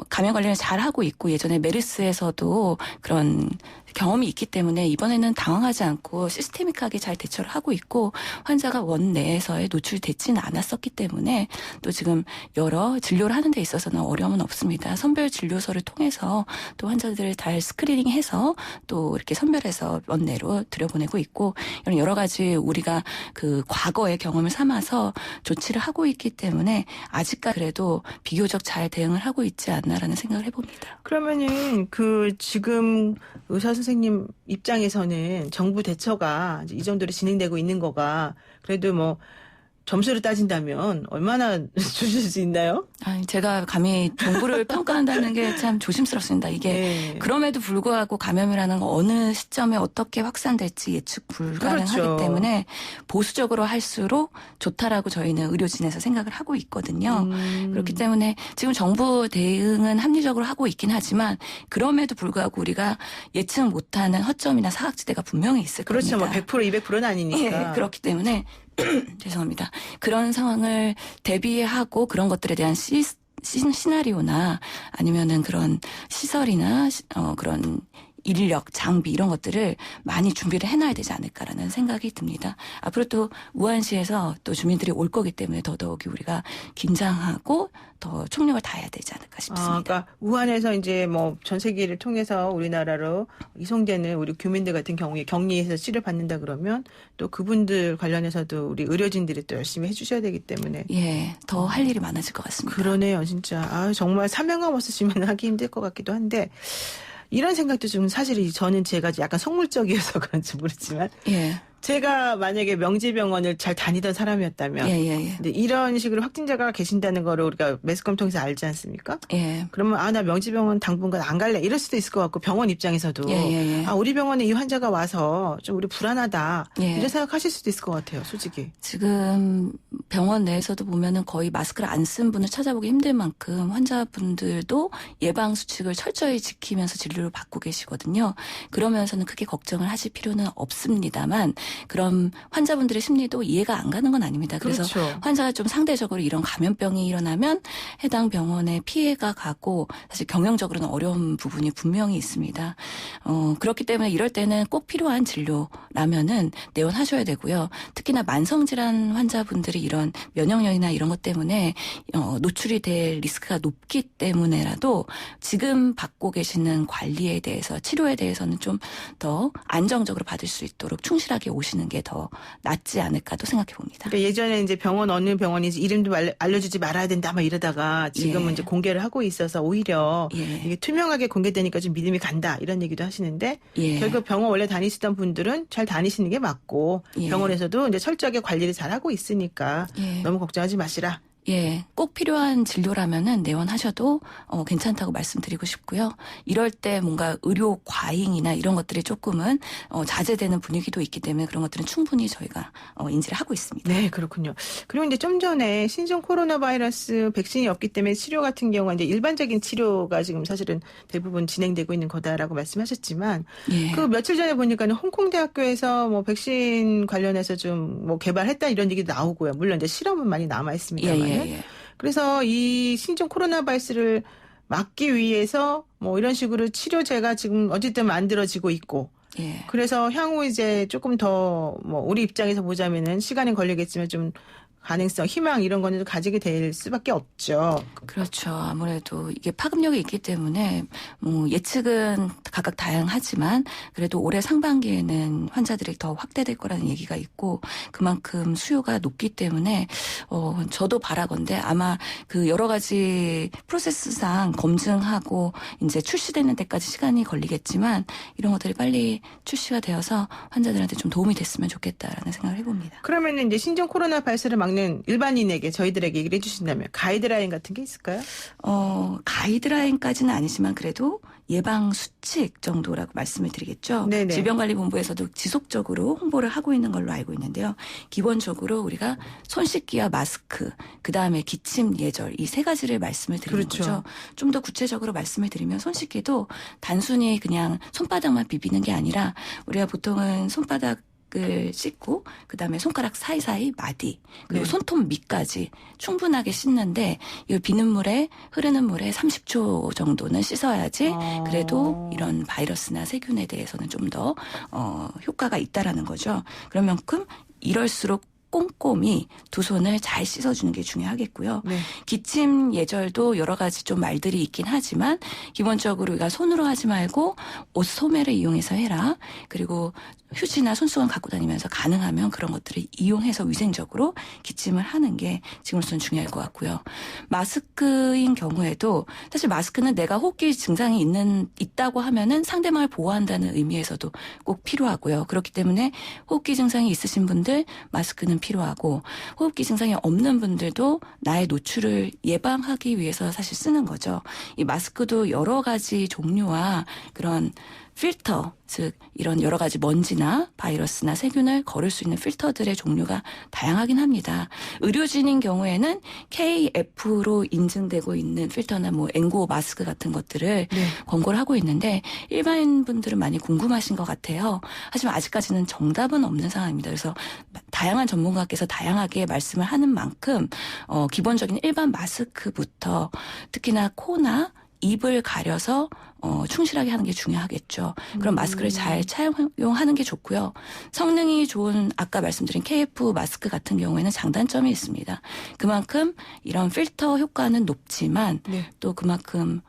Speaker 6: 감염 관리를 잘 하고 있고 예전에 메르스에서도 그런 경험이 있기 때문에 이번에는 당황하지 않고 시스테믹하게 잘 대처를 하고 있고 환자가 원내에서의 노출되지는 않았었기 때문에 또 지금 여러 진료를 하는 데 있어서는 어려움은 없습니다. 선별 진료소를 통해서 또 환자들을 잘 스크리닝해서 또 이렇게 선별해서 원내로 들여보내고 있고 이런 여러 가지 우리가 그 과거의 경험을 삼아서 조치를 하고 있기 때문에 아직까지 그래도 비교적 잘 대응을 하고 있지 않나라는 생각을 해봅니다.
Speaker 2: 그러면은 그 지금 의사 선생님 입장에서는 정부 대처가 이 정도로 진행되고 있는 거가 그래도 뭐 점수를 따진다면 얼마나 주실 수 있나요?
Speaker 6: 제가 감히 정부를 평가한다는 게 참 조심스럽습니다. 이게 그럼에도 불구하고 감염이라는 건 어느 시점에 어떻게 확산될지 예측 불가능하기 때문에 보수적으로 할수록 좋다라고 저희는 의료진에서 생각을 하고 있거든요. 그렇기 때문에 지금 정부 대응은 합리적으로 하고 있긴 하지만 그럼에도 불구하고 우리가 예측 못하는 허점이나 사각지대가 분명히 있을
Speaker 2: 그렇죠.
Speaker 6: 겁니다.
Speaker 2: 뭐 100% 200%는 아니니까.
Speaker 6: 예, 그렇기 때문에 죄송합니다. 그런 상황을 대비하고 그런 것들에 대한 시나리오나 아니면은 그런 시설이나 그런 인력, 장비 이런 것들을 많이 준비를 해놔야 되지 않을까라는 생각이 듭니다. 앞으로 또 우한시에서 또 주민들이 올 거기 때문에 더더욱이 우리가 긴장하고 더 총력을 다해야 되지 않을까 싶습니다.
Speaker 2: 그러니까 우한에서 이제 뭐 전 세계를 통해서 우리나라로 이송되는 우리 교민들 같은 경우에 격리해서 치료받는다 그러면 또 그분들 관련해서도 우리 의료진들이 또 열심히 해주셔야 되기 때문에
Speaker 6: 예, 더 할 일이 많아질 것 같습니다.
Speaker 2: 그러네요, 진짜. 정말 사명감 없으시면 하기 힘들 것 같기도 한데. 이런 생각도 좀 사실 저는 제가 약간 속물적이어서 그런지 모르지만
Speaker 6: 예.
Speaker 2: 제가 만약에 명지병원을 잘 다니던 사람이었다면 근데 이런 식으로 확진자가 계신다는 거를 우리가 매스컴 통해서 알지 않습니까?
Speaker 6: 예.
Speaker 2: 그러면 나 명지병원 당분간 안 갈래 이럴 수도 있을 것 같고 병원 입장에서도 우리 병원에 이 환자가 와서 좀 우리 불안하다 이런 생각하실 수도 있을 것 같아요. 솔직히.
Speaker 6: 지금 병원 내에서도 보면은 거의 마스크를 안 쓴 분을 찾아보기 힘들 만큼 환자분들도 예방 수칙을 철저히 지키면서 진료를 받고 계시거든요. 그러면서는 크게 걱정을 하실 필요는 없습니다만 그런 환자분들의 심리도 이해가 안 가는 건 아닙니다. 그래서
Speaker 2: 그렇죠.
Speaker 6: 환자가 좀 상대적으로 이런 감염병이 일어나면 해당 병원에 피해가 가고 사실 경영적으로는 어려운 부분이 분명히 있습니다. 그렇기 때문에 이럴 때는 꼭 필요한 진료라면은 내원하셔야 되고요. 특히나 만성질환 환자분들이 이런 면역력이나 이런 것 때문에 노출이 될 리스크가 높기 때문에라도 지금 받고 계시는 관리에 대해서 치료에 대해서는 좀 더 안정적으로 받을 수 있도록 충실하게 오시는 게 더 낫지 않을까도 생각해 봅니다.
Speaker 2: 그러니까 예전에 이제 병원 어느 병원인지 이름도 알려주지 말아야 된다 막 이러다가 지금은
Speaker 6: 예.
Speaker 2: 이제 공개를 하고 있어서 오히려
Speaker 6: 예.
Speaker 2: 이게 투명하게 공개되니까 좀 믿음이 간다 이런 얘기도 하시는데
Speaker 6: 예.
Speaker 2: 결국 병원 원래 다니시던 분들은 잘 다니시는 게 맞고
Speaker 6: 예.
Speaker 2: 병원에서도 이제 철저하게 관리를 잘 하고 있으니까
Speaker 6: 예.
Speaker 2: 너무 걱정하지 마시라.
Speaker 6: 예, 꼭 필요한 진료라면은 내원하셔도 괜찮다고 말씀드리고 싶고요. 이럴 때 뭔가 의료 과잉이나 이런 것들이 조금은 자제되는 분위기도 있기 때문에 그런 것들은 충분히 저희가 인지를 하고 있습니다.
Speaker 2: 네, 그렇군요. 그리고 이제 좀 전에 신종 코로나 바이러스 백신이 없기 때문에 치료 같은 경우가 이제 일반적인 치료가 지금 사실은 대부분 진행되고 있는 거다라고 말씀하셨지만
Speaker 6: 예.
Speaker 2: 그 며칠 전에 보니까는 홍콩 대학교에서 뭐 백신 관련해서 좀 뭐 개발했다 이런 얘기도 나오고요. 물론 이제 실험은 많이 남아 있습니다만.
Speaker 6: 예.
Speaker 2: 그래서 이 신종 코로나 바이러스를 막기 위해서 뭐 이런 식으로 치료제가 지금 어쨌든 만들어지고 있고
Speaker 6: 예.
Speaker 2: 그래서 향후 이제 조금 더 뭐 우리 입장에서 보자면은 시간은 걸리겠지만 좀 가능성, 희망 이런 거는 가지게 될 수밖에 없죠.
Speaker 6: 그렇죠. 아무래도 이게 파급력이 있기 때문에 뭐 예측은 각각 다양하지만 그래도 올해 상반기에는 환자들이 더 확대될 거라는 얘기가 있고 그만큼 수요가 높기 때문에 저도 바라건대 아마 그 여러 가지 프로세스상 검증하고 이제 출시되는 데까지 시간이 걸리겠지만 이런 것들이 빨리 출시가 되어서 환자들한테 좀 도움이 됐으면 좋겠다라는 생각을 해봅니다.
Speaker 2: 그러면 이제 신종 코로나 바이러스를 막는 일반인에게 저희들에게 얘기를 해주신다면 가이드라인 같은 게 있을까요?
Speaker 6: 가이드라인까지는 아니지만 그래도 예방 수칙 정도라고 말씀을 드리겠죠.
Speaker 2: 네네.
Speaker 6: 질병관리본부에서도 지속적으로 홍보를 하고 있는 걸로 알고 있는데요. 기본적으로 우리가 손 씻기와 마스크, 그다음에 기침 예절 이 세 가지를 말씀을 드리는
Speaker 2: 그렇죠.
Speaker 6: 거죠. 좀 더 구체적으로 말씀을 드리면 손 씻기도 단순히 그냥 손바닥만 비비는 게 아니라 우리가 보통은 손바닥을 씻고 그다음에 손가락 사이사이 마디 그리고
Speaker 2: 네.
Speaker 6: 손톱 밑까지 충분하게 씻는데 이 비는 물에 흐르는 물에 30초 정도는 씻어야지 그래도 이런 바이러스나 세균에 대해서는 좀 더 효과가 있다라는 거죠. 그런 만큼 이럴수록 꼼꼼히 두 손을 잘 씻어주는 게 중요하겠고요.
Speaker 2: 네.
Speaker 6: 기침 예절도 여러 가지 좀 말들이 있긴 하지만 기본적으로 우리가 손으로 하지 말고 옷 소매를 이용해서 해라. 그리고 휴지나 손수건 갖고 다니면서 가능하면 그런 것들을 이용해서 위생적으로 기침을 하는 게 지금으로서는 중요할 것 같고요. 마스크인 경우에도 사실 마스크는 내가 호흡기 증상이 있다고 하면은 상대방을 보호한다는 의미에서도 꼭 필요하고요. 그렇기 때문에 호흡기 증상이 있으신 분들 마스크는 필요하고 호흡기 증상이 없는 분들도 나의 노출을 예방하기 위해서 사실 쓰는 거죠. 이 마스크도 여러 가지 종류와 그런 필터, 즉 이런 여러 가지 먼지나 바이러스나 세균을 거를 수 있는 필터들의 종류가 다양하긴 합니다. 의료진인 경우에는 KF로 인증되고 있는 필터나 뭐 N95 마스크 같은 것들을
Speaker 2: 네.
Speaker 6: 권고를 하고 있는데 일반인 분들은 많이 궁금하신 것 같아요. 하지만 아직까지는 정답은 없는 상황입니다. 그래서 다양한 전문가께서 다양하게 말씀을 하는 만큼 기본적인 일반 마스크부터 특히나 코나 입을 가려서 충실하게 하는 게 중요하겠죠. 그럼 마스크를 잘 착용하는 게 좋고요. 성능이 좋은 아까 말씀드린 KF 마스크 같은 경우에는 장단점이 있습니다. 그만큼 이런 필터 효과는 높지만
Speaker 2: 네.
Speaker 6: 또 그만큼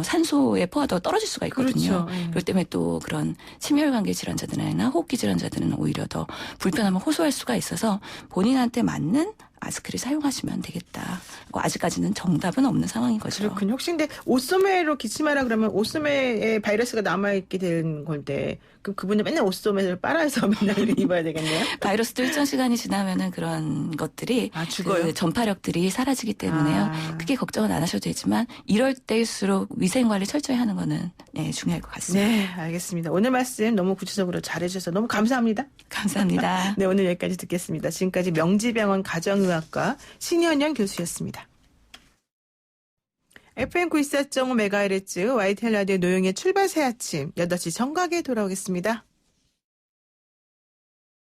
Speaker 6: 산소의 포화도가 떨어질 수가 있거든요.
Speaker 2: 그렇죠. 네.
Speaker 6: 그렇기 때문에 또 그런 심혈관계 질환자들이나 호흡기 질환자들은 오히려 더 불편함을 호소할 수가 있어서 본인한테 맞는 마스크를 사용하시면 되겠다. 아직까지는 정답은 없는 상황인 거죠.
Speaker 2: 그렇군요. 혹시 근데 옷소매로 기침하라 그러면 옷소매에 바이러스가 남아있게 되는 건데 그럼 그분은 맨날 옷소매를 빨아서 맨날 입어야 되겠네요?
Speaker 6: 바이러스도 일정 시간이 지나면은 그런 것들이
Speaker 2: 죽어요?
Speaker 6: 그 전파력들이 사라지기 때문에요. 크게 걱정은 안 하셔도 되지만 이럴 때일수록 위생 관리 철저히 하는 거는 중요할 것 같습니다.
Speaker 2: 네, 알겠습니다. 오늘 말씀 너무 구체적으로 잘해주셔서 너무 감사합니다.
Speaker 6: 감사합니다.
Speaker 2: 네, 오늘 여기까지 듣겠습니다. 지금까지 명지병원 가정의학과 신현영 교수였습니다. FM 94.5MHz YTN 라디오 노영의 출발 새 아침 8시 정각에 돌아오겠습니다.